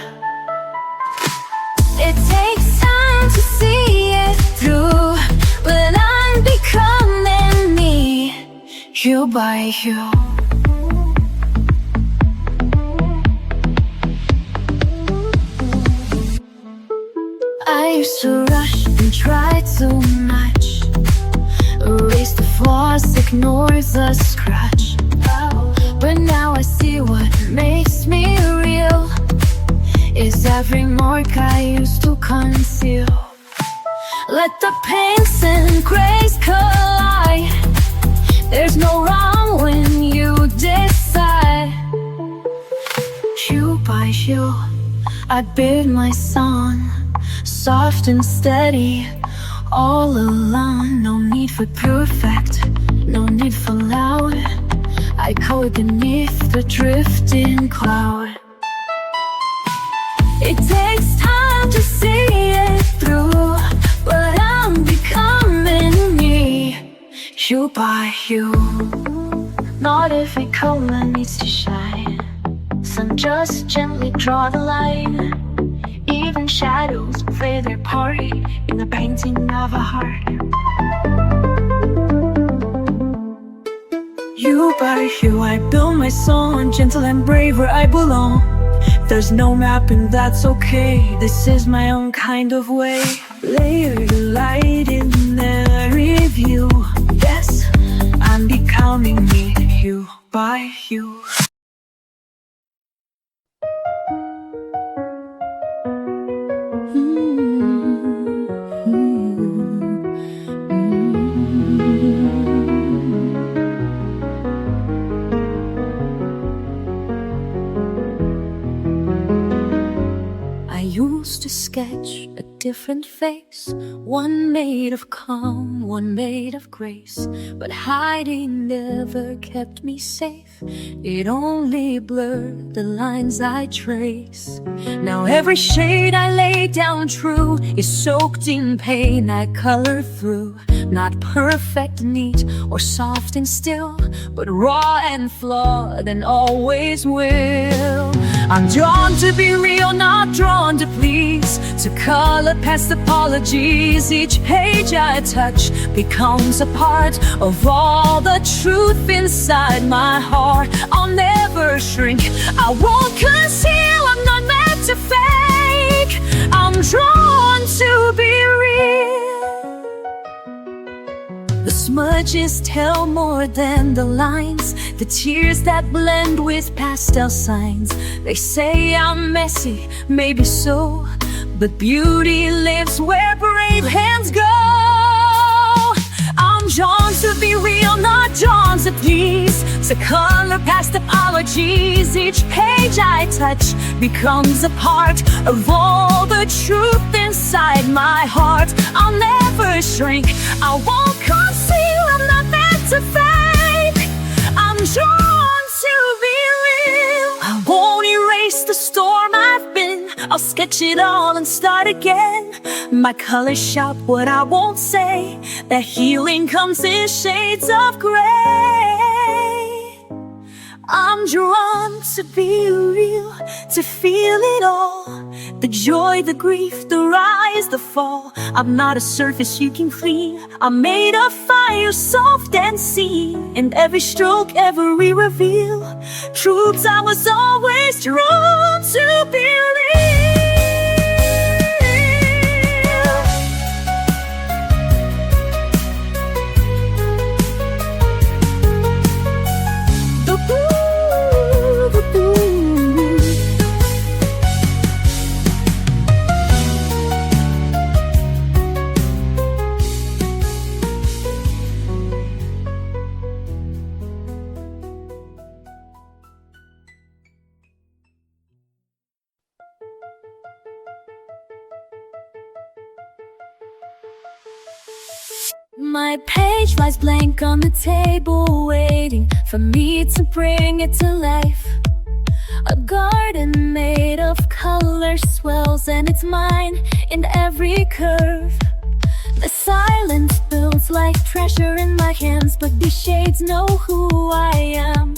It takes time to see it through, but I'm becoming me, hue by hue. I used to rush and try too much, erase the flaws, ignore the scratch. But now I see what makes me real is every mark I used to conceal. Let the pinks and grays collide. There's no wrong when you decide. Hue by hue I build my song, soft and steady all along. No need for perfect, no need for loud. I color beneath the drifting cloud. It takes time to see it through, but I'm becoming me, hue by hue. Not every color needs to shine. Some just gently draw the line. Even shadows play their part in the painting of a heart. Hue by hue I build my song, gentle and brave where I belong. There's no map and that's okay, this is my own kind of way. Layer your light in every view. Yes, I'm becoming me, hue by hue. Used to sketch a different face, one made of calm, one made of grace. But hiding never kept me safe, it only blurred the lines I trace. Now every shade I lay down true is soaked in pain I color through. Not perfect, neat, or soft and still, but raw and flawed and always will. I'm drawn to be real, not drawn to please, to color past apologies. Each page I touch becomes a part of all the truth inside my heart. I'll never shrink, I won't conceal, I'm not meant to fake. I'm drawn to be real. The smudges tell more than the lines, the tears that blend with pastel signs. They say I'm messy, maybe so, but beauty lives where brave hands go. I'm drawn to be real, not drawn to please, to color past apologies. Each page I touch becomes a part of all the truth inside my heart. I'll never shrink, I won't conceal, I'm not meant to fake. I'm drawn to be real. I won't erase the storm I've been, I'll sketch it all and start again. My colors shout what I won't say, that healing comes in shades of gray. I'm drawn to be real, to feel it all, the joy, the grief, the rise, the fall. I'm not a surface you can clean, I'm made of fire, soft and seen. In every stroke, every reveal, truths I was always drawn to be real. My page lies blank on the table, waiting for me to bring it to life. A garden made of color swells, and it's mine in every curve. The silence builds like treasure in my hands, but these shades know who I am.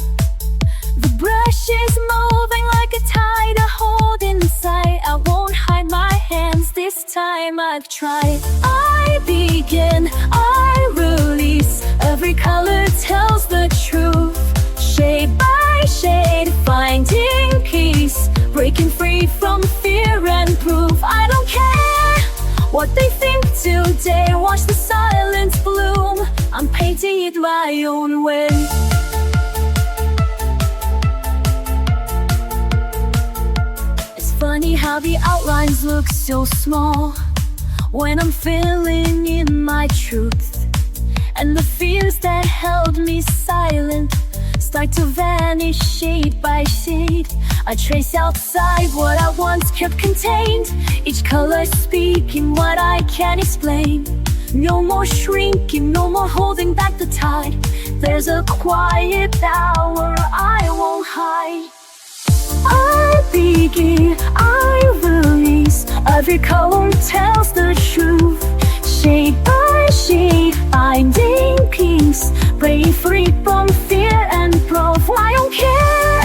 The brush is moving like a tide, I hold inside. I won't hide my hands, this time I've tried. I begin, I release. Every color tells the truth. Shade by shade, finding peace. Breaking free from fear and proof. I don't care what they think today. Watch the silence bloom. I'm painting it my own way. Funny how the outlines look so small when I'm filling in my truth, and the fears that held me silent start to vanish shade by shade. I trace outside what I once kept contained, each color speaking what I can't explain. No more shrinking, no more holding back the tide. There's a quiet power I won't hide. I begin, I release. Every color tells the truth. Shade by shade, finding peace. Breaking free from fear and proof. I don't care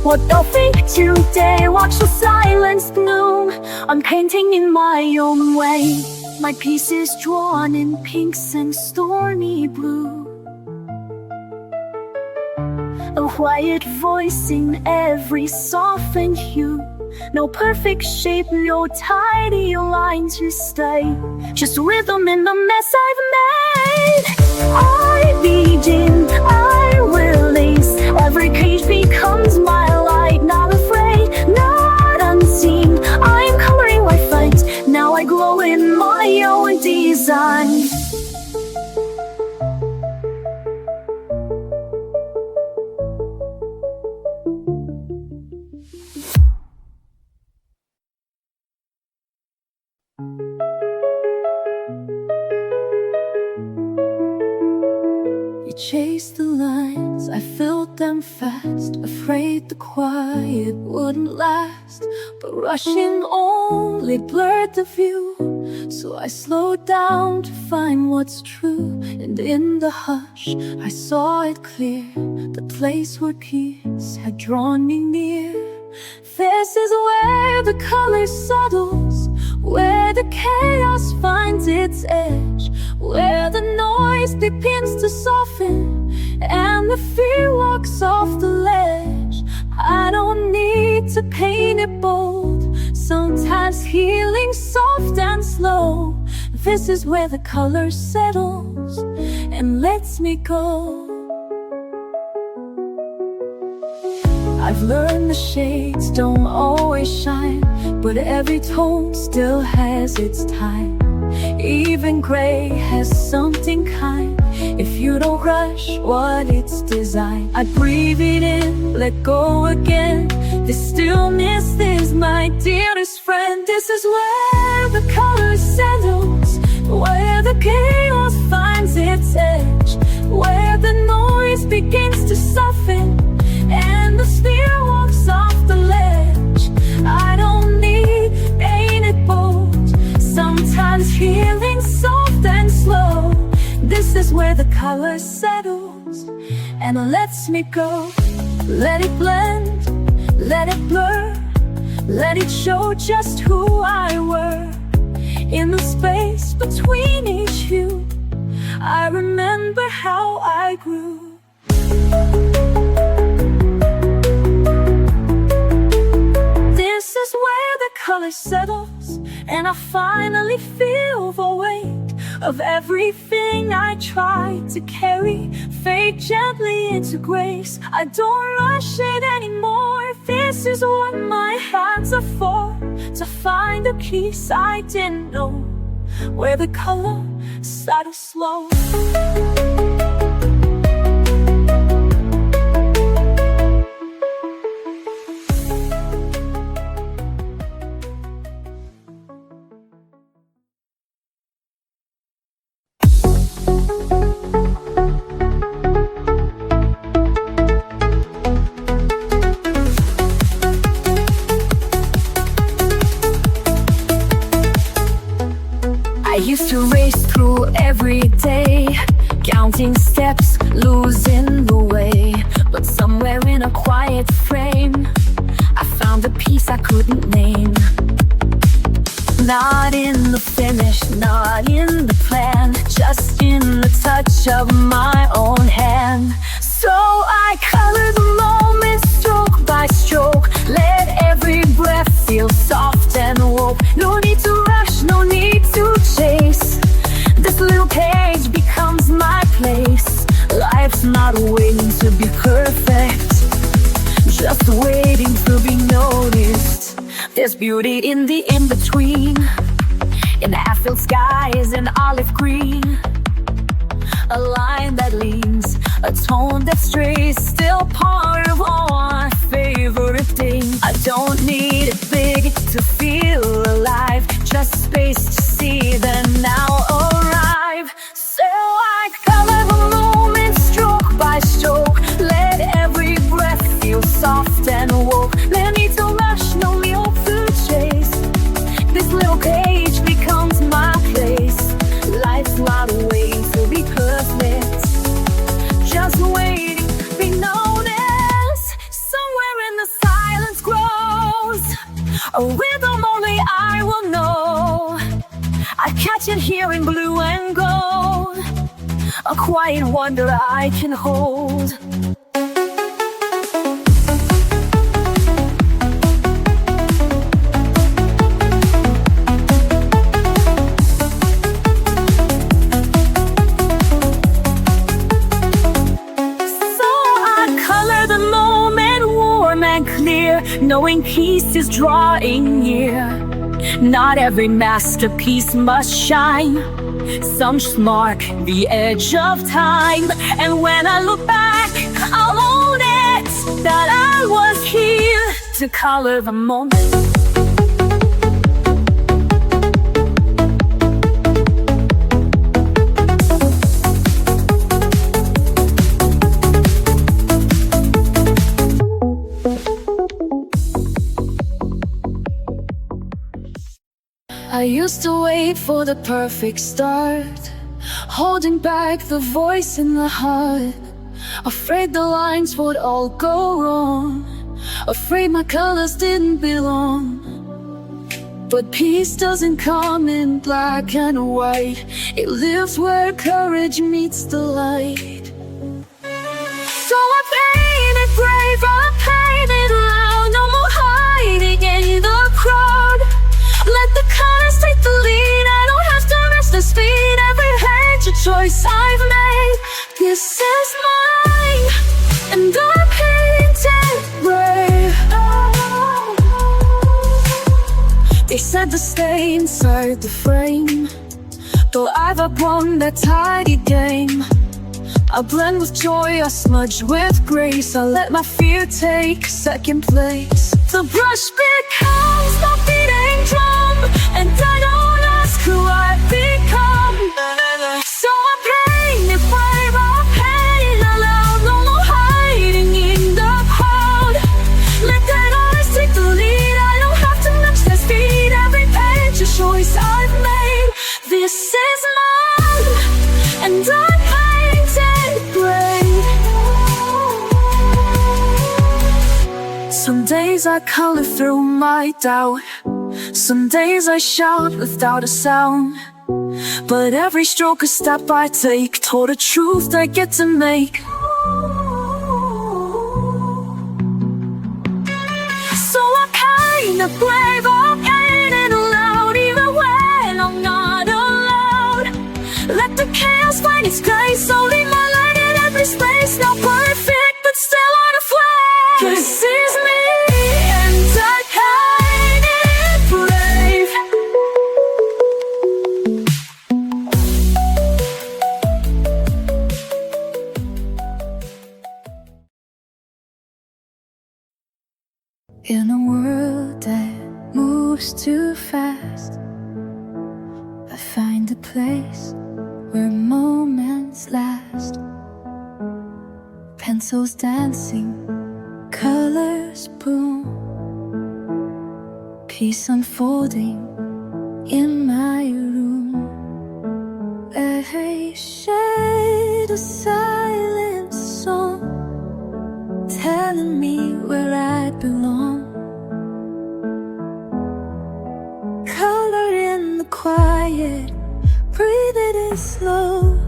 what they'll think today. Watch the silence bloom. I'm painting in my own way. My piece is drawn in pinks and stormy blue. A quiet voice in every softened hue. No perfect shape, no tidy line to stay. Just rhythm in the mess I've made. I begin, I release. Every page becomes my light. Not afraid, not unseen. I'm coloring my fight. Now I glow in my own design. Chased the lines, I filled them fast, afraid the quiet wouldn't last. But rushing only blurred the view, so I slowed down to find what's true. And in the hush, I saw it clear, the place where peace had drawn me near. This is where the color settles, where the chaos finds its edge, where the noise begins to soften and the fear walks off the ledge. I don't need to paint it bold, sometimes healing soft and slow. This is where the color settles and lets me go. I've learned the shades don't always shine, but every tone still has its time. Even gray has something kind, if you don't rush what it's designed. I breathe it in, let go again. This stillness is my dearest friend. This is where the color settles, where the chaos finds its edge, where the noise begins to soften and the spear walks off the ledge. I don't need painted bold, sometimes healing soft and slow. This is where the color settles and lets me go. Let it blend, let it blur, let it show just who I were. In the space between each hue, I remember how I grew. This is where the color settles, and I finally feel the weight of everything I tried to carry. Fade gently into grace, I don't rush it anymore. This is what my hands are for, to find a piece I didn't know, where the color settles slow. used to race through every day, counting steps, losing the way. But somewhere in a quiet frame, I found a peace I couldn't name. Not in the finish, not in the plan, just in the touch of my own hand. So I color the moment stroke by stroke, let every breath feel soft and woke. No need to rush, no need to chase, this little page becomes my place. Life's not waiting to be perfect, just waiting to be noticed. There's beauty in the in-between, in half-filled skies and olive green. A line that leans, a tone that strays, still part of all our favorite things. I don't need it big to feel alive, just space to see the now arrive. So I color the moment stroke by stroke, let every breath feel soft and woke. No need to rush, no need to chase, this little page becomes my place. Life's not waiting to be perfect, just waiting to be noticed. Somewhere in the silence grows a rhythm only I will know. I catch it here in blue and gold, a quiet wonder I can hold. Knowing peace is drawing near. Not every masterpiece must shine, some just mark the edge of time. And when I look back, I'll own it, that I was here to color the moment. I used to wait for the perfect start, holding back the voice in the heart, afraid the lines would all go wrong, afraid my colors didn't belong. But peace doesn't come in black and white, it lives where courage meets the light. So I painted brave, I painted loud, no more hiding in the crowd. Let the colors take the lead, I don't have to rush the speed. Every page a choice I've made, this is mine, and I painted brave. They said to stay inside the frame, though I've outgrown that tidy game. I blend with joy, I smudge with grace, I let my fear take second place. The brush becomes the beating drum, and I don't ask who I've become. So I paint it brave, I paint aloud, no more hiding in the crowd. Let that eyes take the lead, I don't have to match their speed. Every page a choice I've made, this is mine, and I painted brave. Some days I color through my doubt, some days I shout without a sound. But every stroke a step I take toward a truth I get to make. So I paint it brave, I paint it loud, even when I'm not allowed. Let the chaos find its grace, only my light in every space. Not perfect, but still on a flame. This is me, and I paint it brave. In a world that moves too fast, I find a place where moments last. Pencils dancing, colors boom, peace unfolding in my room. Every shade a silent song, telling me where I belong. Color in the quiet, breathe it in slow.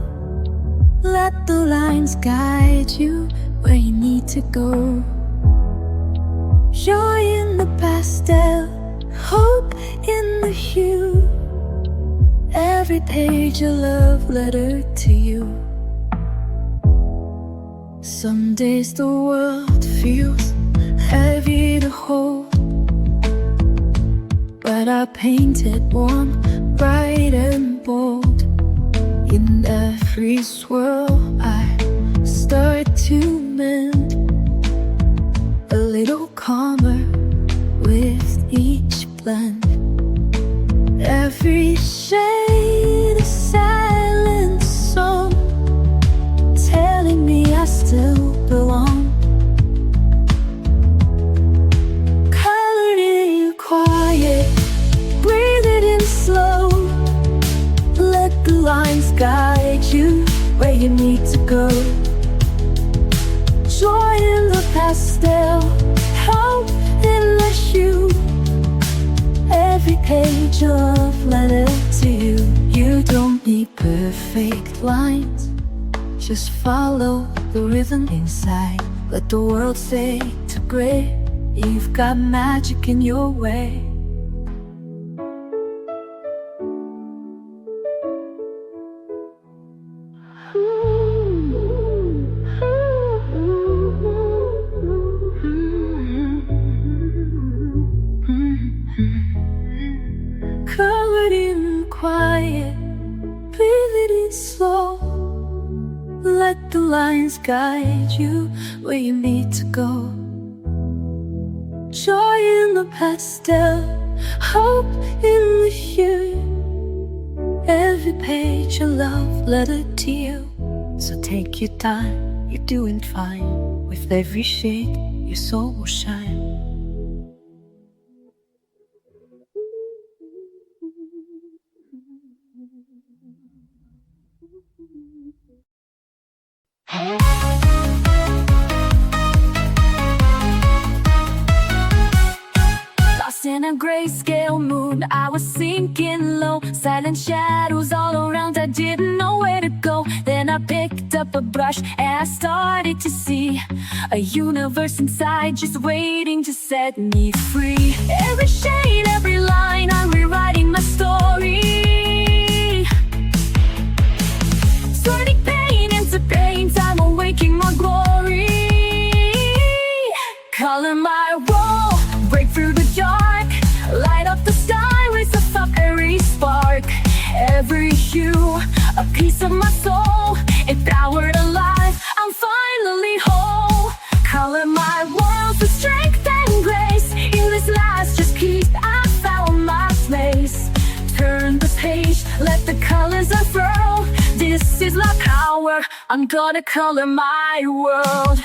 Let the lines guide you where you need to go. Joy in the pastel, hope in the hue. Every page a love letter to you. Some days the world feels heavy to hold, but I paint it warm, bright and bold. In every swirl I start to mend, a little calmer with each blend. Every shade a silent song, telling me I still belong. Color in quiet, breathe it in slow. Let the lines guide you where you need to go. Joy in the pastel, hope in the hue. Every page of letter to you. You don't need perfect lines, just follow the rhythm inside. Let the world say to gray, you've got magic in your way. Colored in quiet, breathe it in slow. Let the lines guide you where you need to go. Joy in the pastel, hope in the hue. Every page a love letter to you. So take your time, you're doing fine. With every shade, your soul will shine. Lost in a grayscale mood, I was sinking low. Silent shadows all around, I didn't know where to go. Then I picked up a brush and I started to see a universe inside just waiting to set me free. Every shade, every line, I'm rewriting my story. Turning pain into paint, I'm awaking my glory. Color my wall, break through the dark. Light up the sky with a fiery spark. Every hue, a piece of my soul. Empowered, alive, I'm finally whole. Color my world with strength and grace. In this last just piece, I found my place. Turn the page, let the colors unfurl. This is my power, I'm gonna color my world.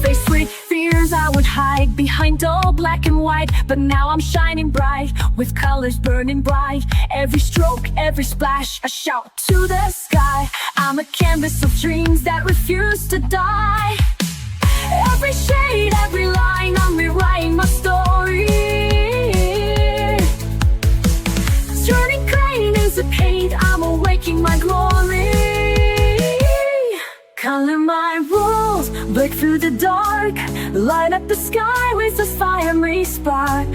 Faced with fears I would hide behind all black and white, but now I'm shining bright, with colors burning bright. Every stroke, every splash, a shout to the sky. I'm a canvas of dreams that refuse to die. Every shade, every line, I'm rewriting my story. Turning pain into paint, I'm awaking my glory. Color my rules, break through the dark. Light up the sky with a fiery spark.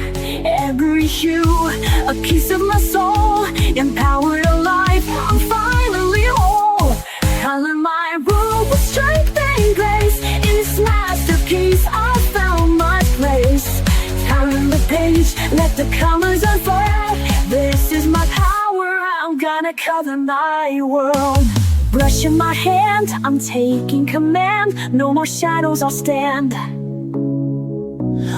Every hue, a piece of my soul. Empowered, alive, I'm finally whole. Color my rules with strength and grace. In this masterpiece, I found my place. Turn the page, let the colors unfurl. This is my power, I'm gonna color my world. Brush in my hand, I'm taking command. No more shadows, I'll stand.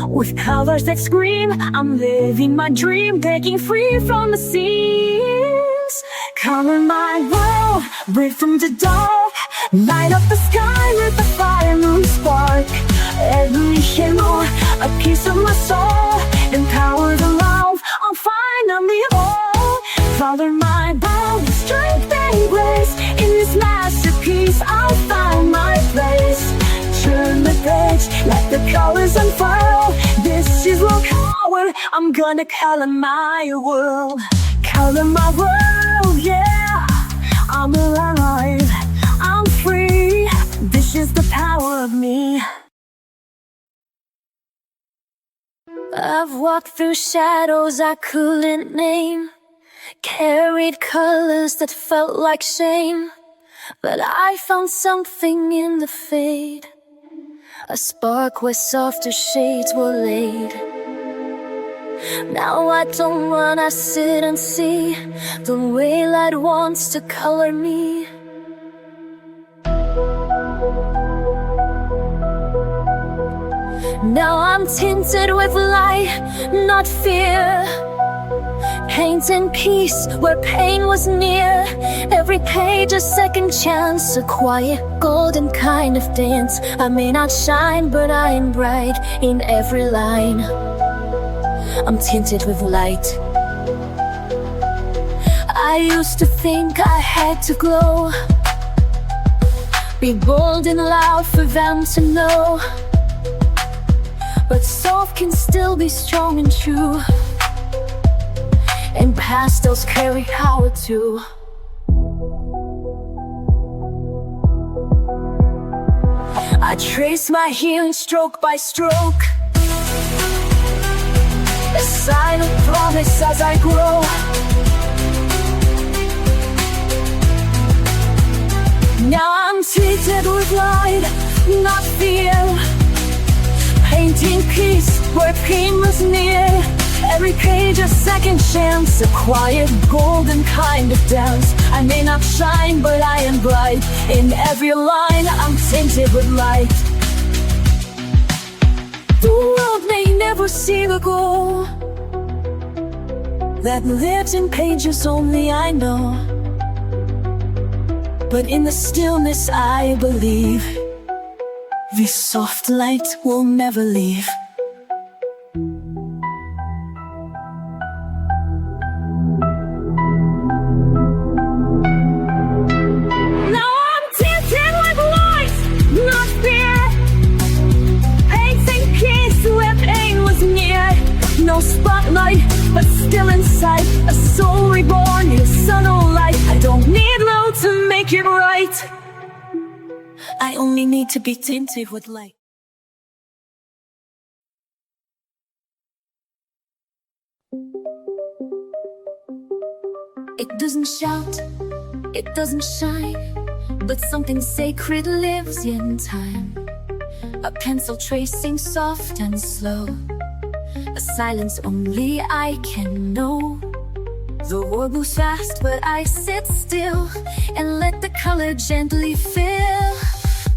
With colors that scream, I'm living my dream. Breaking free from the seams. Color my world, break from the dark. Light up the sky with a fiery spark. Every hue, a piece of my soul. Empowered, alive, I'm finally whole. Color world. This is what color I'm gonna color my world. Color my world, yeah. I'm alive, I'm free. This is the power of me. I've walked through shadows I couldn't name, carried colors that felt like shame, but I found something in the fade, a spark where softer shades were laid. Now I don't run, I sit and see the way light wants to color me. Now I'm tinted with light, not fear. Painting peace where pain was near. Every page a second chance, a quiet golden kind of dance. I may not shine, but I am bright in every line. I'm tinted with light. I used to think I had to glow, be bold and loud for them to know, but soft can still be strong and true, and pastels carry power too. I trace my healing stroke by stroke, a silent promise as I grow. Now I'm treated with light, not fear. Painting peace where pain was near. Every page a second chance, a quiet golden kind of dance. I may not shine, but I am bright. In every line I'm tinted with light. The world may never see the goal that lives in pages only I know, but in the stillness I believe this soft light will never leave. Now I'm tinted with light, not fear. Painting peace where pain was near. No spotlight, but still inside, a soul reborn in a subtle light. I don't need low to make it right, I only need to be tinted with light. It doesn't shout, it doesn't shine, but something sacred lives in time. A pencil tracing soft and slow, a silence only I can know. The world moves fast, but I sit still and let the color gently fill.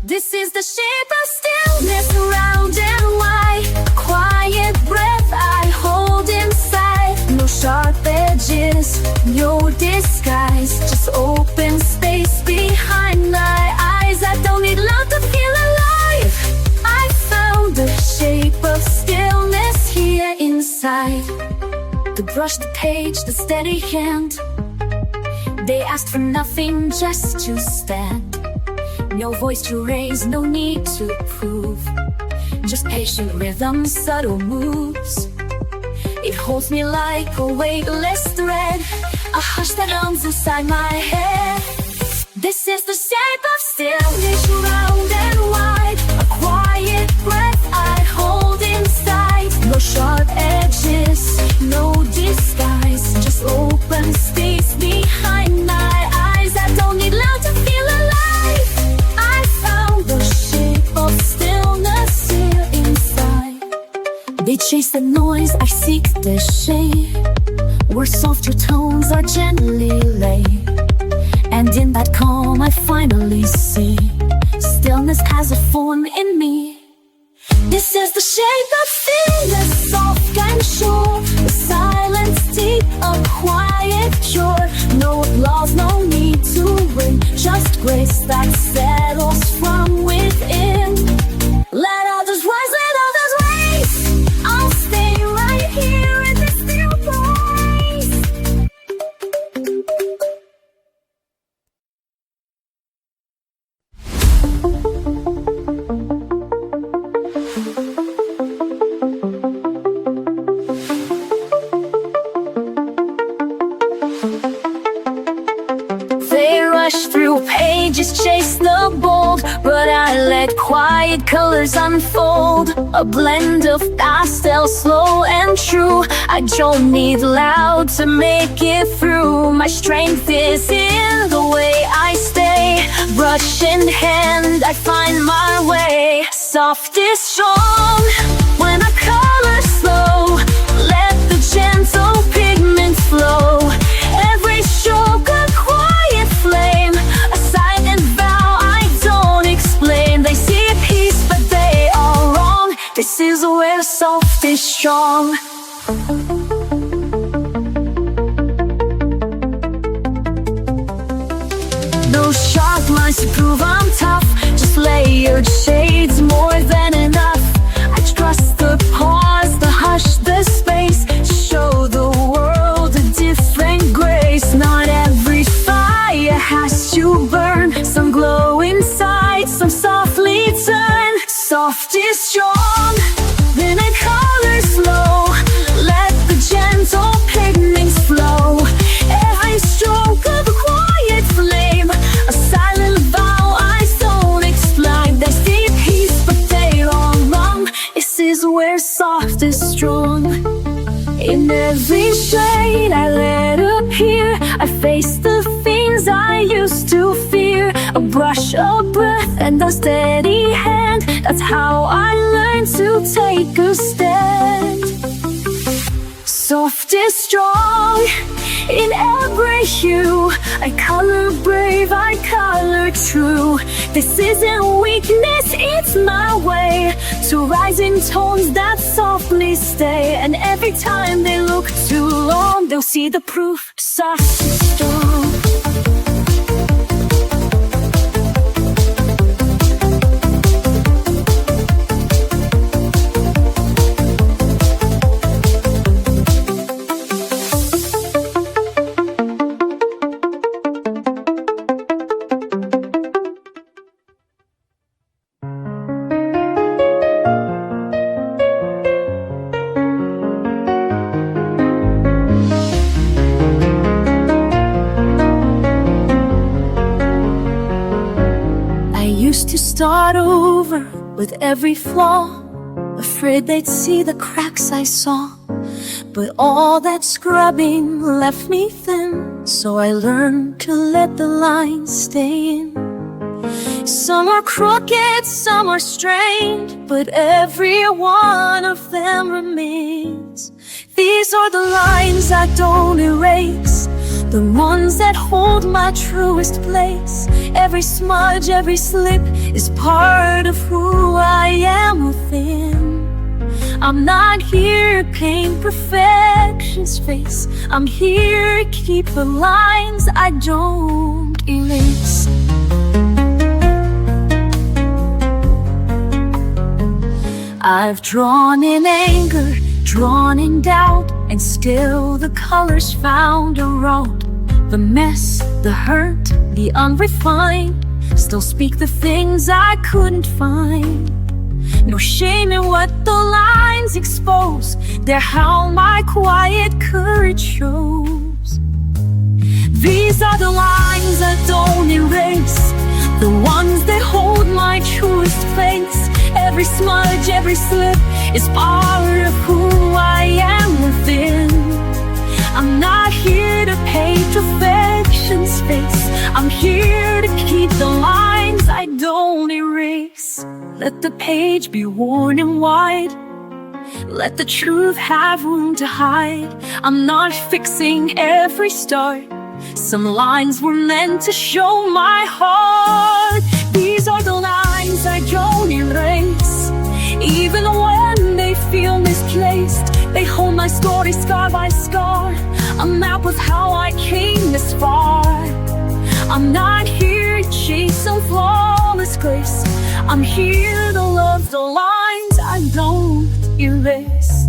This is the shape of stillness, round and wide. A quiet breath I hold inside. No sharp edges, no disguise, just open space behind my eyes. I don't need love to feel alive. I found the shape of stillness here inside. The brush, the page, the steady hand, they asked for nothing, just to stand. No voice to raise, no need to prove, just patient rhythm, subtle moves. It holds me like a weightless thread, a hush that hums inside my head. This is the shape of stillness, round and wide. A quiet breath I hold inside. No sharp edges, no disguise, just open space behind my eyes. I don't need love to feel alive. I found the shape of stillness here inside. They chase the noise, I seek the shade, where softer tones are gently laid. And in that calm I finally see stillness has a form in me. This is the shape of stillness, soft and sure. The silence deep, a quiet cure. No applause, no need to win, just grace that settles from within. Let others rise, let others raise. I'll stay right here in this still place. always chase the bold, but I let quiet colors unfold. A blend of pastel, slow and true. I don't need loud to make it through. My strength is in the way I stay. Brush in hand, I find my way. Soft is strong when I color slow. Let the gentle pigments flow. Every stroke a quiet flame, a silent vow I don't explain. They see peace but they are wrong. This is where soft is strong. No sharp lines to prove I'm tough, just layered shades more than enough. I trust the pause, the hush, the space, show the world a different grace. Not every fire has to burn, some glow inside, some softly turn. Soft is strong, then it colors slow. Let the gentle pigments flow. Every stroke of a quiet flame, a silent vow I don't explain. They see peace but they are wrong. This is where soft is strong. In every shade I let appear, I face the things I used to fear. A brush, a breath, and a steady hand. That's how I learned to take a stand. Soft is strong in every hue. I color brave, I color true. This isn't weakness, it's my way to rise in tones that softly stay. And every time they look too long, they'll see the proof. Soft is strong. Start over with every flaw, afraid they'd see the cracks I saw. But all that scrubbing left me thin, so I learned to let the lines stay in. Some are crooked, some are strained, but every one of them remains. These are the lines I don't erase, the ones that hold my truest place. Every smudge, every slip is part of who I am within. I'm not here to paint perfection's face. I'm here to keep the lines I don't erase. I've drawn in anger, drawn in doubt, and still the colors found a road. The mess, the hurt, the unrefined still speak the things I couldn't find. No shame in what the lines expose, they're how my quiet courage shows. These are the lines I don't erase, the ones that hold my truest face. Every smudge, every slip is part of who I am within. I'm not here to paint perfection's face. I'm here to keep the lines I don't erase. Let the page be worn and wide, let the truth have room to hide. I'm not fixing every start, some lines were meant to show my heart. These are the lines I don't erase, even when they feel misplaced. They hold my story scar by scar, a map of how I came this far. I'm not here to chase some flawless grace. I'm here to love the lines I don't erase.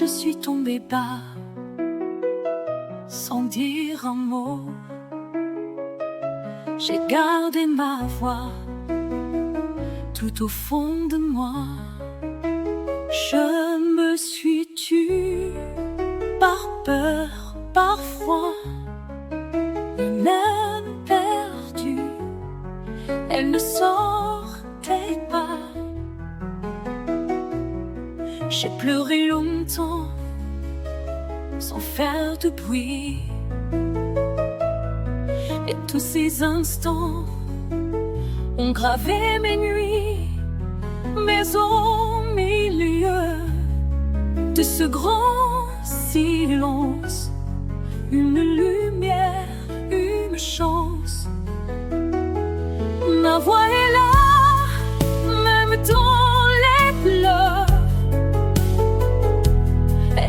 je suis tombée bas, sans dire un mot. J'ai gardé ma voix tout au fond de moi. Je me suis tue par peur, par froid, et même perdue. Elle ne sortait pas. J'ai pleuré longtemps sans faire de bruit. Et tous ces instants ont gravé mes nuits. Mais au milieu de ce grand silence, une lumière, une chance. Ma voix est là, même dans les pleurs.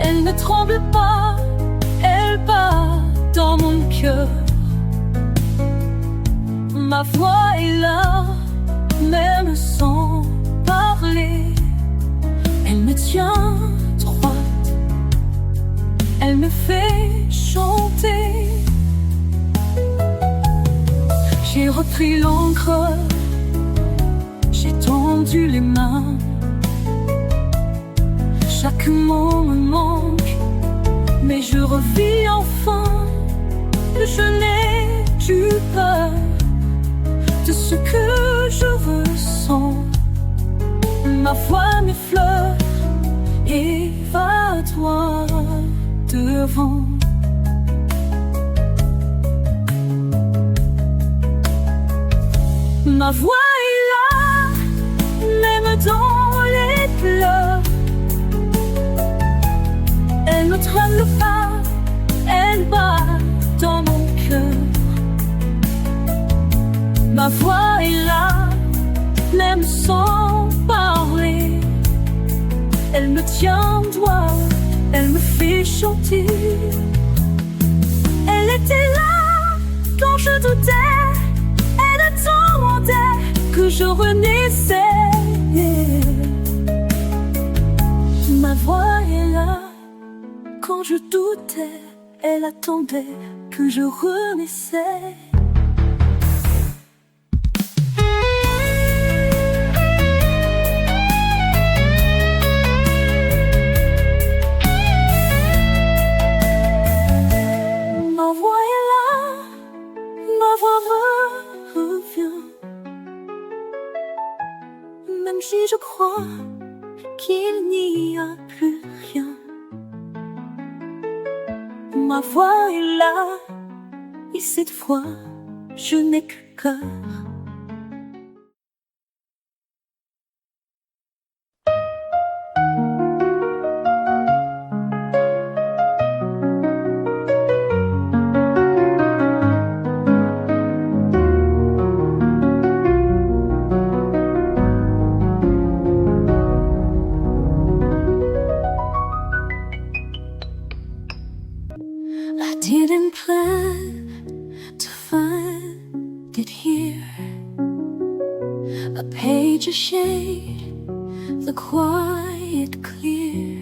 Elle ne tremble pas, elle bat dans mon cœur. Ma voix est là, même sans parler. Elle me tient droite, elle me fait chanter. J'ai repris l'encre, j'ai tendu les mains. Chaque mot me manque, mais je revis enfin. Je n'ai plus peur de ce que je ressens. Ma voix m'effleure et va droit devant. Ma voix est là, même dans les pleurs. Elle ne tremble pas, elle bat dans mon cœur. Ma voix est là, même sans parler. Elle me tient droit, elle me fait chanter. Elle était là quand je doutais, elle attendait que je renaissais. Ma voix est là quand je doutais, elle attendait que je renaissais. Même si je crois qu'il n'y a plus rien, ma voix est là, et cette fois, je n'ai que cœur. I didn't plan to find it here. A page, a shade, the quiet clear.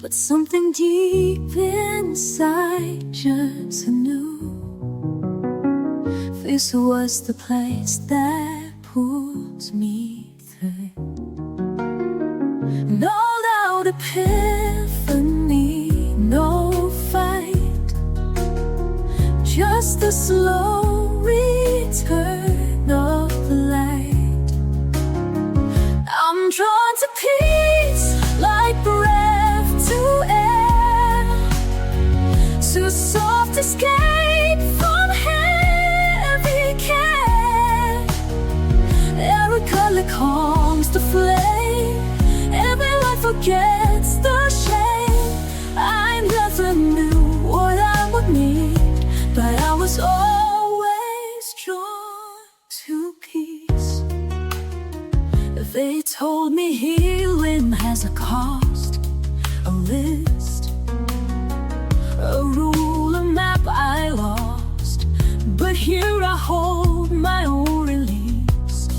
But something deep inside just knew this was the place that pulls me through. No doubt epiphany, no fight, just a slow return of the light. I'm drawn to peace like breath to air, to soft escape from heavy care. Every color calms the flame, every light forgets the shame. I never knew what I would need, but I was always drawn to peace. They told me healing has a cost, a list, a rule, a map I lost. But here I hold my own release.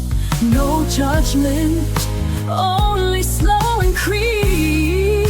No judgment, only slow increase.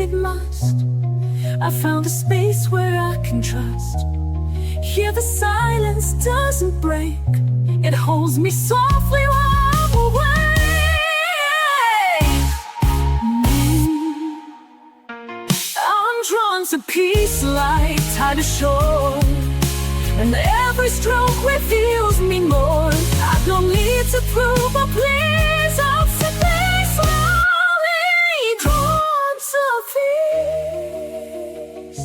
it must. I found a space where I can trust. Here the silence doesn't break. It holds me softly while I'm away. I'm drawn to peace like tide ashore, and every stroke reveals me more. I don't need to prove a place. I'm simply slowly drawn to peace.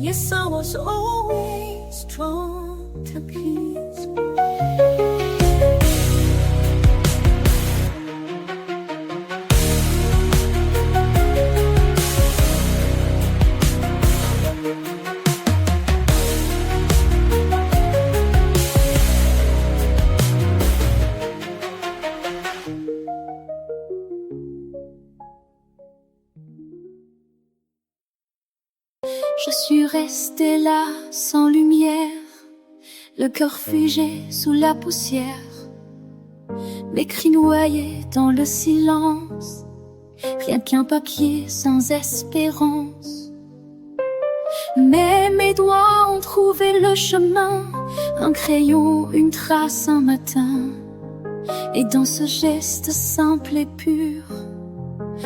Yes, I was always drawn to peace. Je suis restée là, sans lumière, le cœur figé sous la poussière, mes cris noyés dans le silence, rien qu'un papier sans espérance. Mais mes doigts ont trouvé le chemin, un crayon, une trace, un matin. Et dans ce geste simple et pur,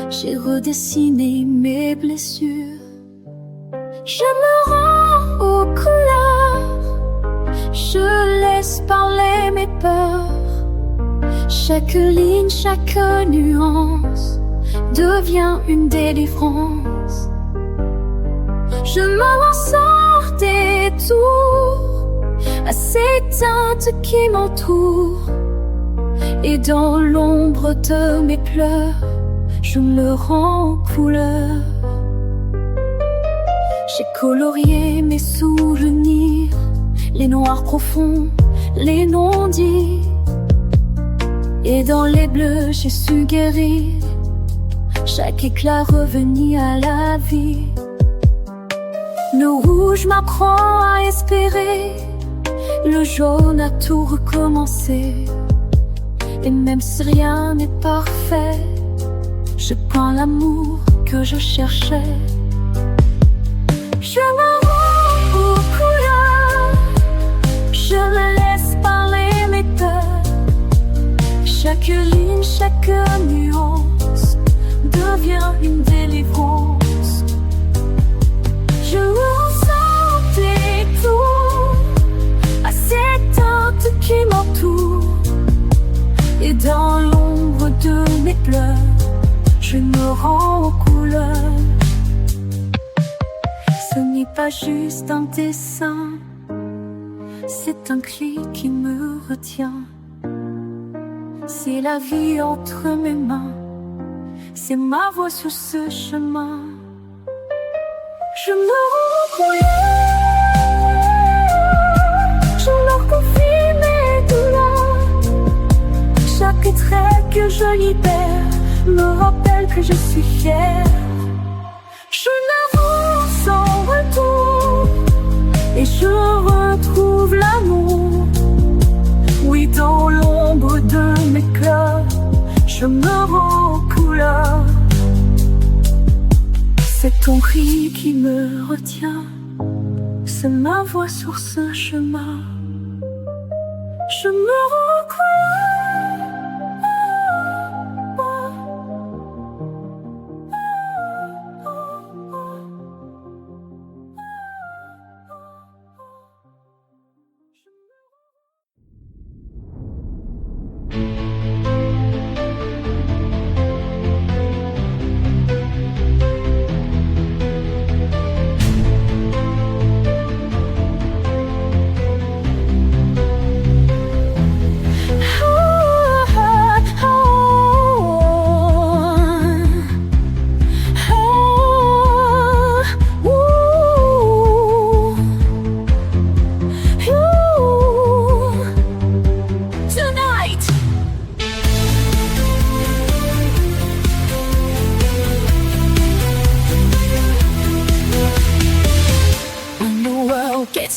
j'ai redessiné mes blessures. Je me rends aux couleurs, je laisse parler mes peurs. Chaque ligne, chaque nuance devient une délivrance. Je me lance hors des tours à ces teintes qui m'entourent. Et dans l'ombre de mes pleurs, je me rends aux couleurs. J'ai colorié mes souvenirs, les noirs profonds, les non-dits. Et dans les bleus, j'ai su guérir chaque éclat revenu à la vie. Le rouge m'apprend à espérer, le jaune a tout recommencé. Et même si rien n'est parfait, je peins l'amour que je cherchais. Je me rends aux couleurs, je me laisse parler mes peurs. Chaque ligne, chaque nuance devient une délivrance. Je ressens des tours à ces teintes qui m'entourent. Et dans l'ombre de mes pleurs, je me rends aux couleurs. Ce n'est pas juste un dessin, c'est un cri qui me retient. C'est la vie entre mes mains, c'est ma voix sur ce chemin. Je me rends aux couleurs, je leur confie mes douleurs. Chaque trait que je libère me rappelle que je suis fière. Je n'avance sans retour et je retrouve l'amour. Oui, dans l'ombre de mes cœurs, je me rends aux couleurs. C'est ton cri qui me retient, c'est ma voix sur ce chemin. Je me rends aux couleurs.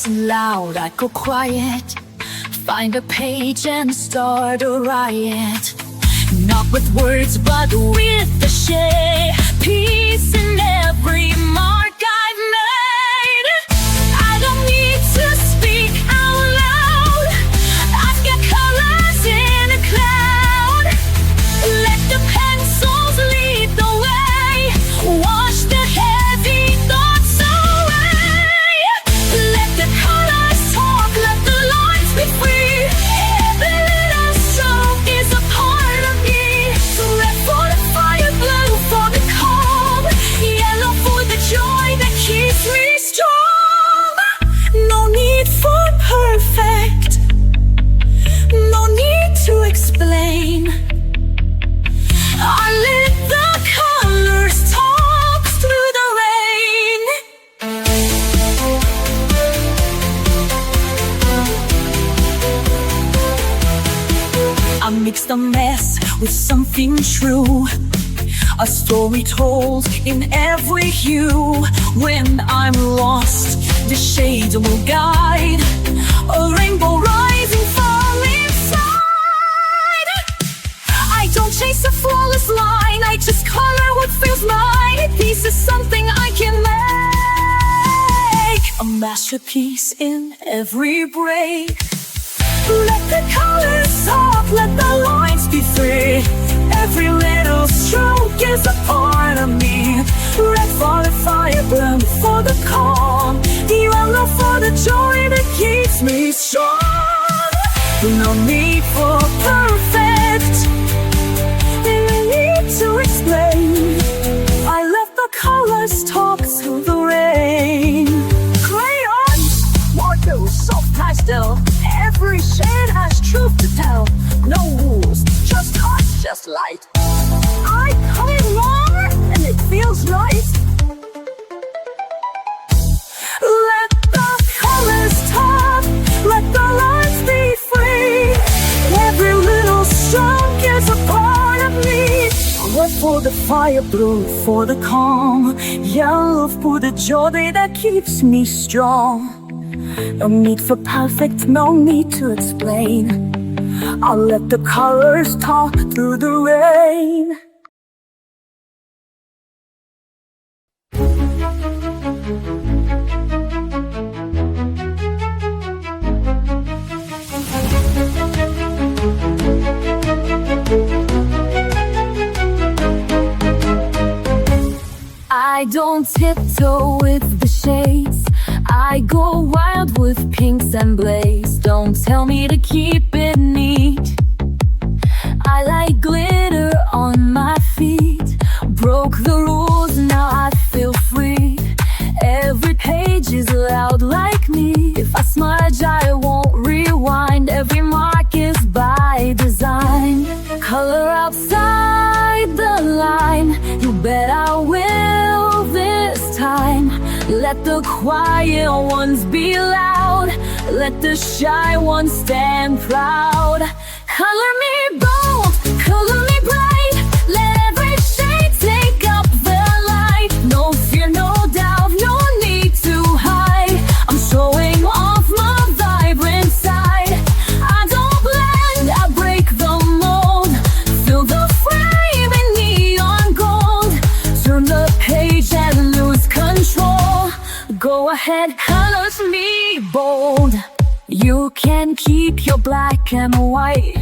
Loud, I go quiet, find a page and start a riot. Not with words, but with the shade. peace in every mark I've made. I don't need to speak out loud. I've got colors in a cloud. Let the pencils lead the way. Wash the heavy thoughts away. Let the colors talk, let the lines be free. Every little stroke is a part of me. Red for the fire, blue for the calm, yellow for the joy that keeps me strong. No need for perfect, no need to explain. I let the colors talk through the rain. I mix the mess with something true, a story told in every hue. When I'm lost, the shades will guide, a rainbow rising from inside. I don't chase a flawless line, I just color what feels mine. Peace is something I can make, a masterpiece in every break. Let the colors talk, let the lines be free. Every little stroke is a part of me. Red for the fire, blue for the calm, yellow for the joy that keeps me strong. No need for perfect, no need to explain. I let the colors talk through the rain. Crayons, water, soft pastel, every shade has truth to tell. No rules, just touch, just light. I color more and it feels right. Let the colors talk, let the lines be free. Every little stroke is a part of me. Red for the fire, blue for the calm, yellow for the joy that keeps me strong. No need for perfect, no need to explain. I'll let the colors talk through the rain. I don't tiptoe with the shades, I go wild with pinks and blaze. Don't tell me to keep it neat, I like glitter on my feet. Broke the rules, now I feel free. Every page is loud like me. If I smudge, I won't rewind. Every mark is by design. Color outside the line, you bet I will this time. Let the quiet ones be loud, let the shy ones stand proud. Color me bold, color me bright, let every shade take up the light. No fear, no doubt, no need to hide. I'm showing off my vibrant side. I don't blend, I break the mold. Fill the frame in neon gold. Turn the page and lose control. Go ahead, colors me bold. You can keep your black and white.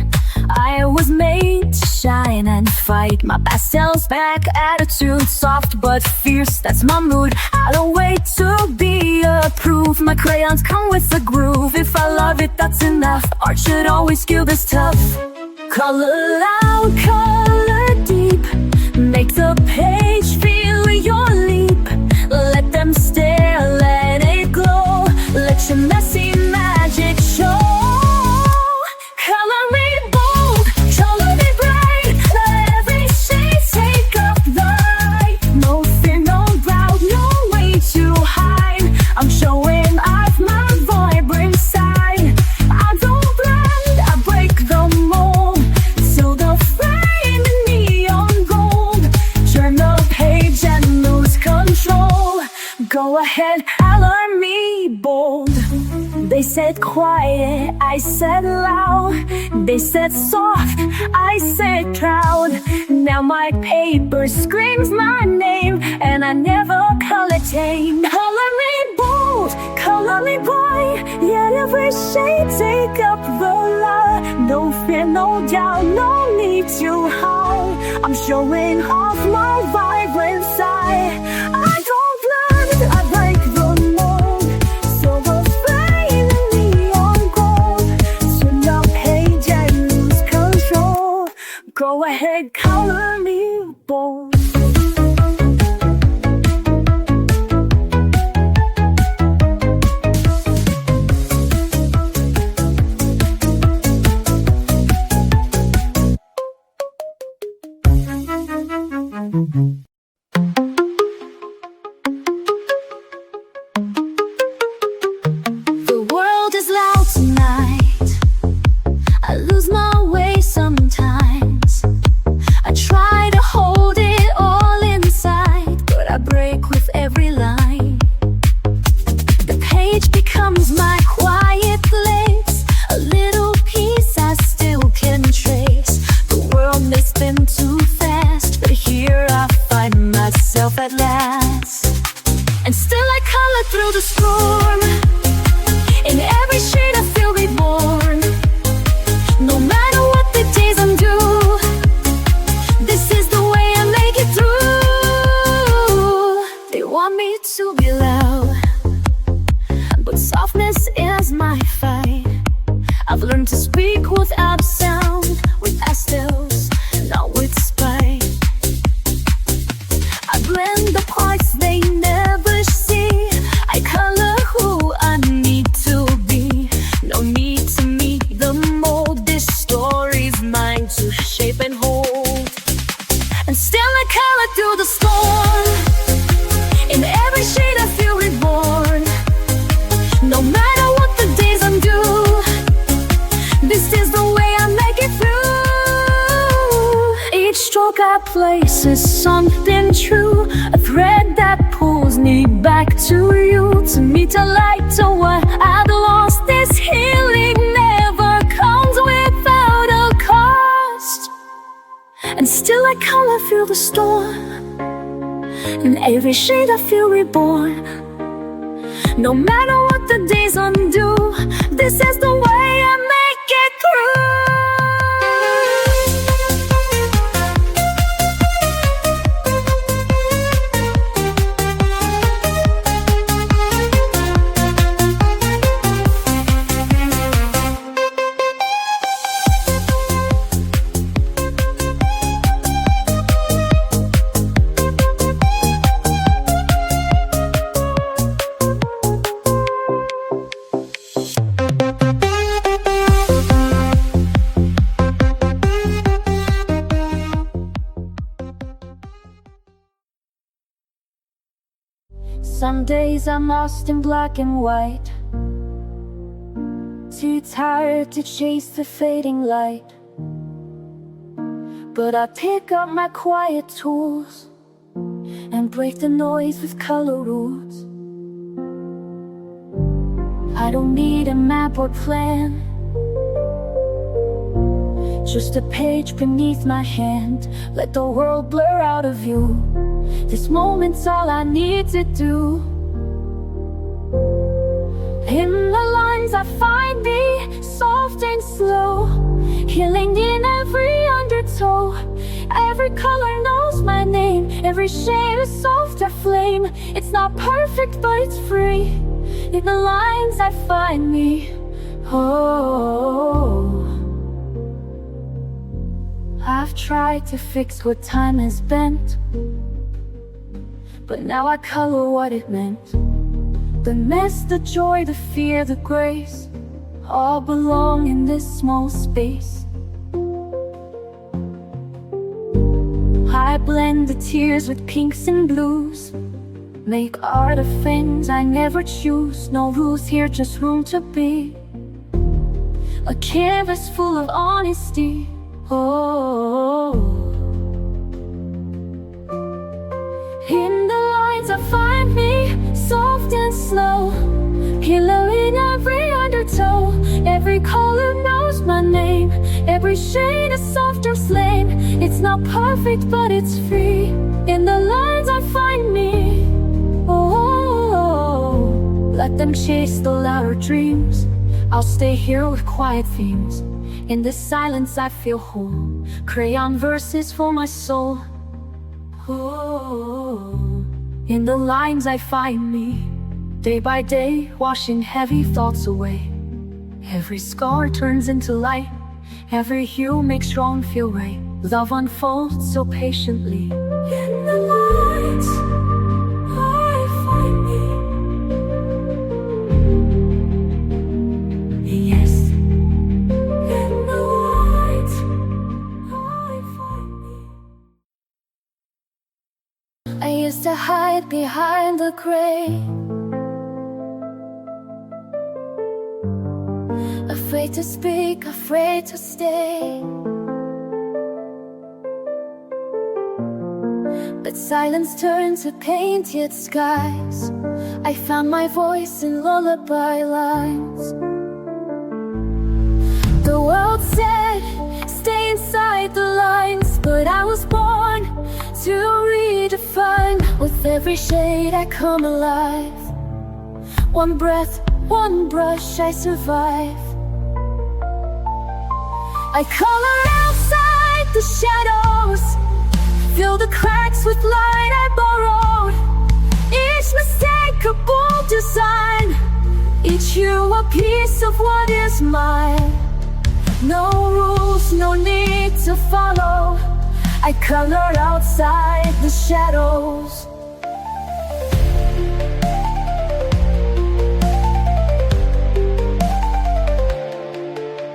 I was made to shine and fight. My pastels back, attitude soft but fierce, that's my mood. I don't wait to be approved. My crayons come with a groove. If I love it, that's enough. Art should always feel this tough. Color loud, color deep, make the page feel your leap. Let them stare, let it glow. Let your messy magic show. Color me bold, color me bright, let every shade take up the light. No fear, no doubt, no way to hide. I'm showing off my vibrant side. I don't blend, I break the mold. Till the frame in neon gold. Turn the page and lose control. Go ahead, color me bold. They said quiet, I said loud. They said soft, I said proud. Now my paper screams my name, and I never color change. Color me bold, color me bright, yet every shade take up the light. No fear, no doubt, no need to hide. I'm showing off my vibrant side. I don't blend, I break the mold. Silver flame and neon gold. Turn the page and lose control. Go ahead, color me bold. The world is loud tonight. I lose my way sometimes. I try to hold it all inside, but I break with every line. The page becomes my quiet place, a little piece I still can trace. The world may spin too fast, but here I find myself at last. And still I color through the storm. In every shade I feel reborn. No matter what the days undo, this is the way I make it through. They want me to be loud, but softness is my fight. I've learned to speak without sound, with pastels, not with spite. I blend the parts they never see. I color who I need to be. No need to meet the mold. This story's mine to shape and hold. And still I color through the storm. In every shade I feel reborn. No matter what the days undo, this is the way I make it through. Each stroke I place is something true, a thread that pulls me back to you, to meet a light to what I've lost. This healing never comes without a cost. And still I color through the storm. In every shade I feel reborn. No matter what the days undo, this is the way I make it through. Some days I'm lost in black and white, too tired to chase the fading light. But I pick up my quiet tools and break the noise with color rules. I don't need a map or plan, just a page beneath my hand. Let the world blur out of view. This moment's all I need to do. In the lines I find me, soft and slow, healing in every undertow. Every color knows my name, every shade a softer flame. It's not perfect, but it's free. In the lines I find me, oh. I've tried to fix what time has bent, but now I color what it meant. The mess, the joy, the fear, the grace, all belong in this small space. I blend the tears with pinks and blues, make art of things I never choose. No rules here, just room to be. A canvas full of honesty, oh. In the lines I find me, soft and slow, healing every not perfect, but it's free. In the lines I find me. Oh, let them chase the louder dreams. I'll stay here with quiet themes. In this silence I feel whole. Crayon verses for my soul. Oh, in the lines I find me. Day by day, washing heavy thoughts away. Every scar turns into light. Every hue makes wrong feel right. Love unfolds so patiently. In the lights I find me. Yes, in the lights I find me. I used to hide behind the gray, afraid to speak, afraid to stay. But silence turned to painted skies. I found my voice in lullaby lines. The world said, stay inside the lines, but I was born to redefine. With every shade I come alive. One breath, one brush, I survive. I color outside the shadows, fill the cracks with light I borrowed. Each mistake a bold design, each hue a piece of what is mine. No rules, no need to follow. I color outside the shadows.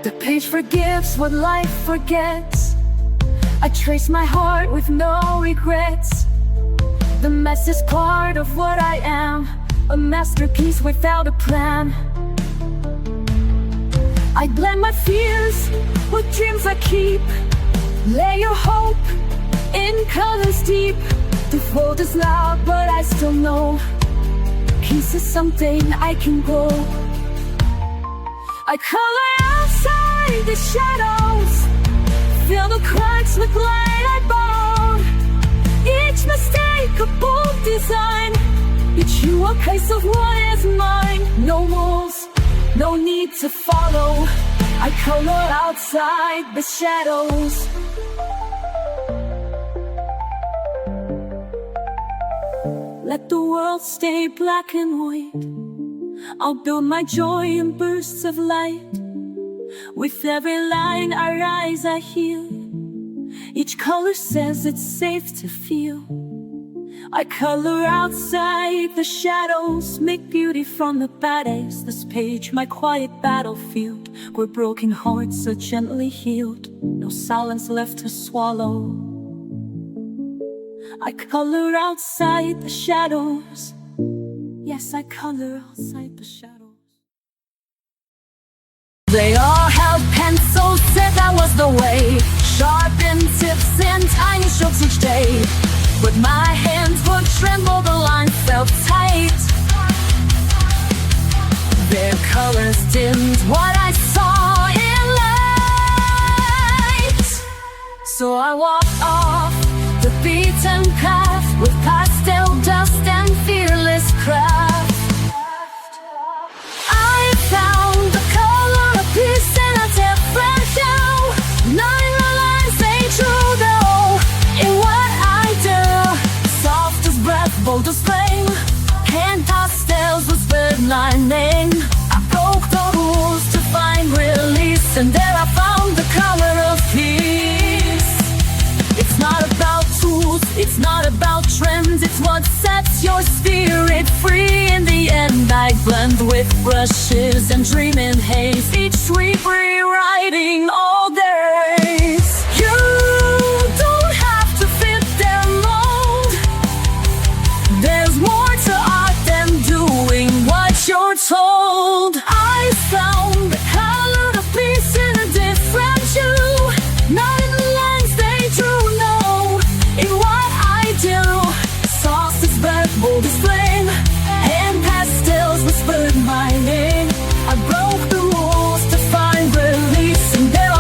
The page forgives what life forgets. I trace my heart with no regrets. The mess is part of what I am, a masterpiece without a plan. I blend my fears with dreams I keep. Lay your hope in colors deep. The world is loud, but I still know peace is something I can grow. I color outside the shadows, fill the cracks with light I borrowed. Each mistake a bold design, each hue a piece of what is mine. No rules, no need to follow. I color outside the shadows. Let the world stay black and white. I'll build my joy in bursts of light. With every line I rise, I heal. Each color says it's safe to feel. I color outside the shadows, make beauty from the bad days. This page, my quiet battlefield, where broken hearts are gently healed. No silence left to swallow. I color outside the shadows. Yes, I color outside the shadows. They all held pencils, said that was the way. Sharpened tips and tiny strokes each day. But my hands would tremble, the lines felt tight. Their colors dimmed what I saw in light. So I walked off the beaten path with pastel dust and fearless craft. I found the color of peace in a different hue. Not in the lines they drew, though, in what I do. Soft as breath, bold as flame. Pan pastels whispered my name. I broke the rules to find release, and there I found the color of peace. It's not about tools, it's not about trends, it's what sets your spirit free. In the end I blend with brushes and dream in haze, each sweep rewriting all days. You don't have to fit their mold. There's more to art than doing what you're told. I found the color of peace in a different hue. Not in the lines they drew, no, in what I do. Soft as breath, bold as flame. And pastels whispered my name. I broke the rules to find release, and there I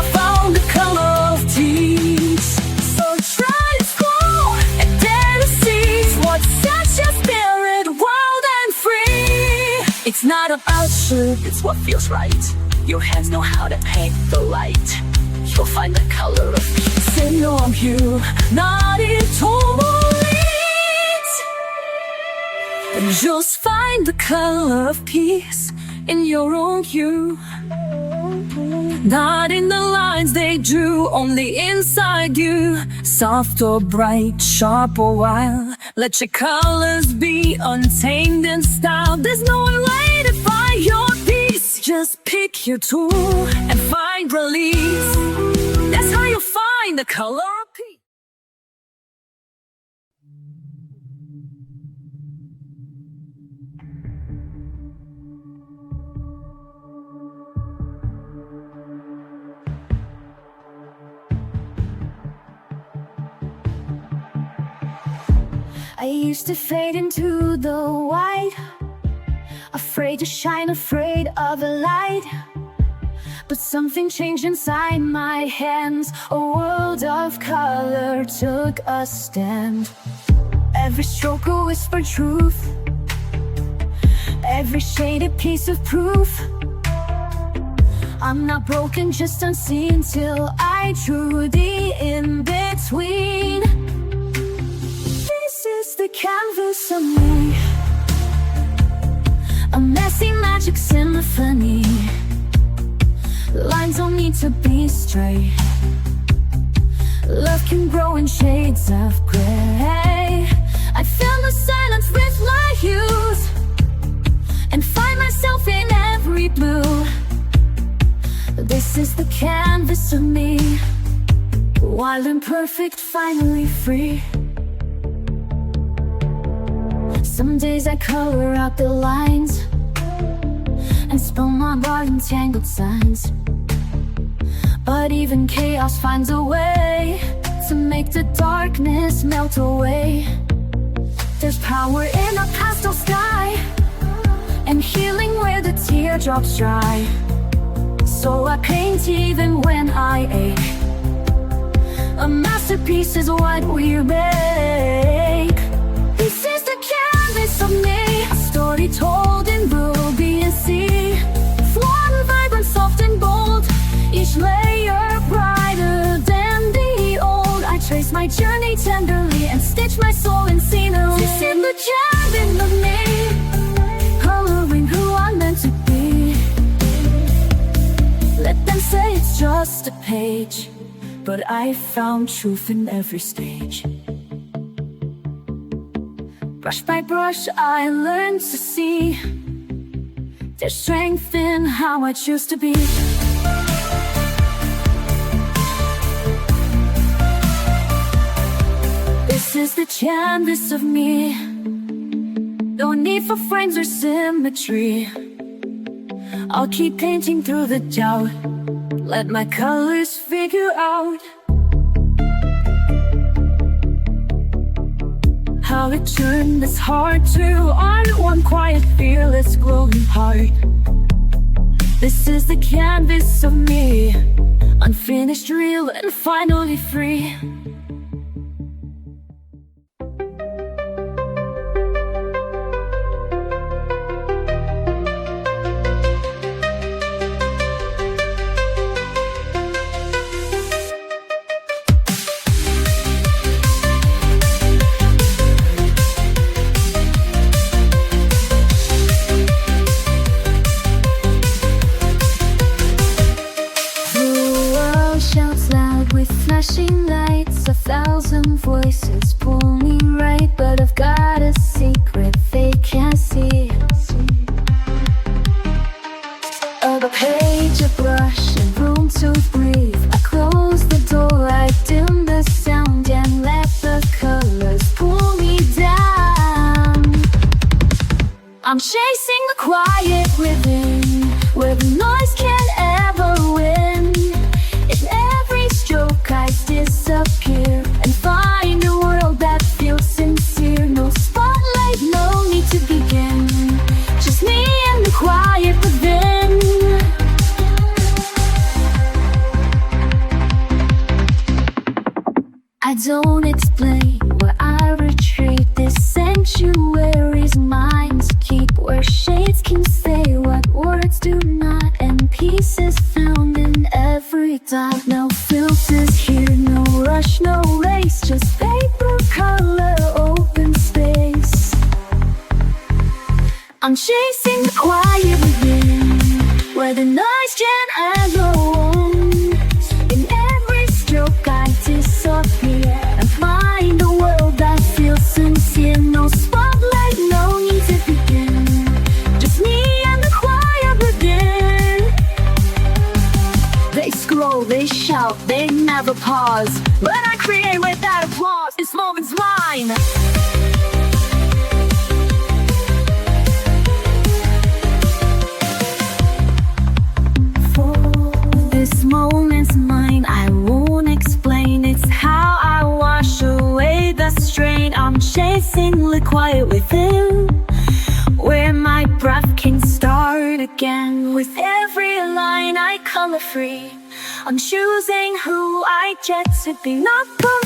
answer, it's what feels right. Your hands know how to paint the light. You'll find the color of peace in your own hue, not in tourmaline. Just find the color of peace in your own hue, not in the lines they drew, only inside you. Soft or bright, sharp or wild, let your colors be untamed in style. There's no one way to find your peace. Just pick your tool and find release. That's how you'll find the color of peace. I used to fade into the white, afraid to shine, afraid of the light. But something changed inside my hands. A world of color took a stand. Every stroke a whispered truth, every shade a piece of proof. I'm not broken, just unseen, till I drew the in-between. This is the canvas of me, a messy magic symphony. Lines don't need to be straight. Love can grow in shades of gray. I fill the silence with my hues and find myself in every blue. This is the canvas of me, wild and perfect, finally free. Some days I color out the lines and spell my art in tangled signs. But even chaos finds a way to make the darkness melt away. There's power in a pastel sky and healing where the teardrops dry. So I paint even when I ache. A masterpiece is what we make. This is the canvas of me, a story told in ruby and sea. Flawed, vibrant, soft and bold, each layer brighter than the old. I trace my journey tenderly and stitch my soul in scenery. This is the canvas of me, coloring who I'm meant to be. Let them say it's just a page, but I found truth in every stage. Brush by brush I learned to see there's strength in how I choose to be. This is the canvas of me, no need for frames or symmetry. I'll keep painting through the doubt, let my colors figure out how to turn this heart to art. One quiet, fearless, glowing heart. This is the canvas of me, unfinished, real, and finally free. Flashing lights, 1,000 voices pull me right, but I've got a secret they can't see. Of a page, a brush, and room to breathe. I close the door, I dim the sound, and let the colors pull me down. I'm chasing the quiet within, where the noise can't ever win. In every stroke I disappear and find a world that feels sincere. No spotlight, no need to begin, just me and the quiet within. I don't explain where I retreat. This sanctuary's mine to keep, where shades can say what words peace is found in every dot. No filters here, no rush, no race. Just paper, color, open space. I'm chasing the quiet within, where the noise can add no wounds. In every stroke I disappear and find a world that feels sincere. No spotlight, no need to begin, just me and the quiet within. They scroll, they shout, they never pause. When I create without applause, this moment's mine. This moment's mine, I won't explain. It's how I wash away the strain. I'm chasing the quiet within, where my breath can start again. With every line I color free, I'm choosing who I get to be, not the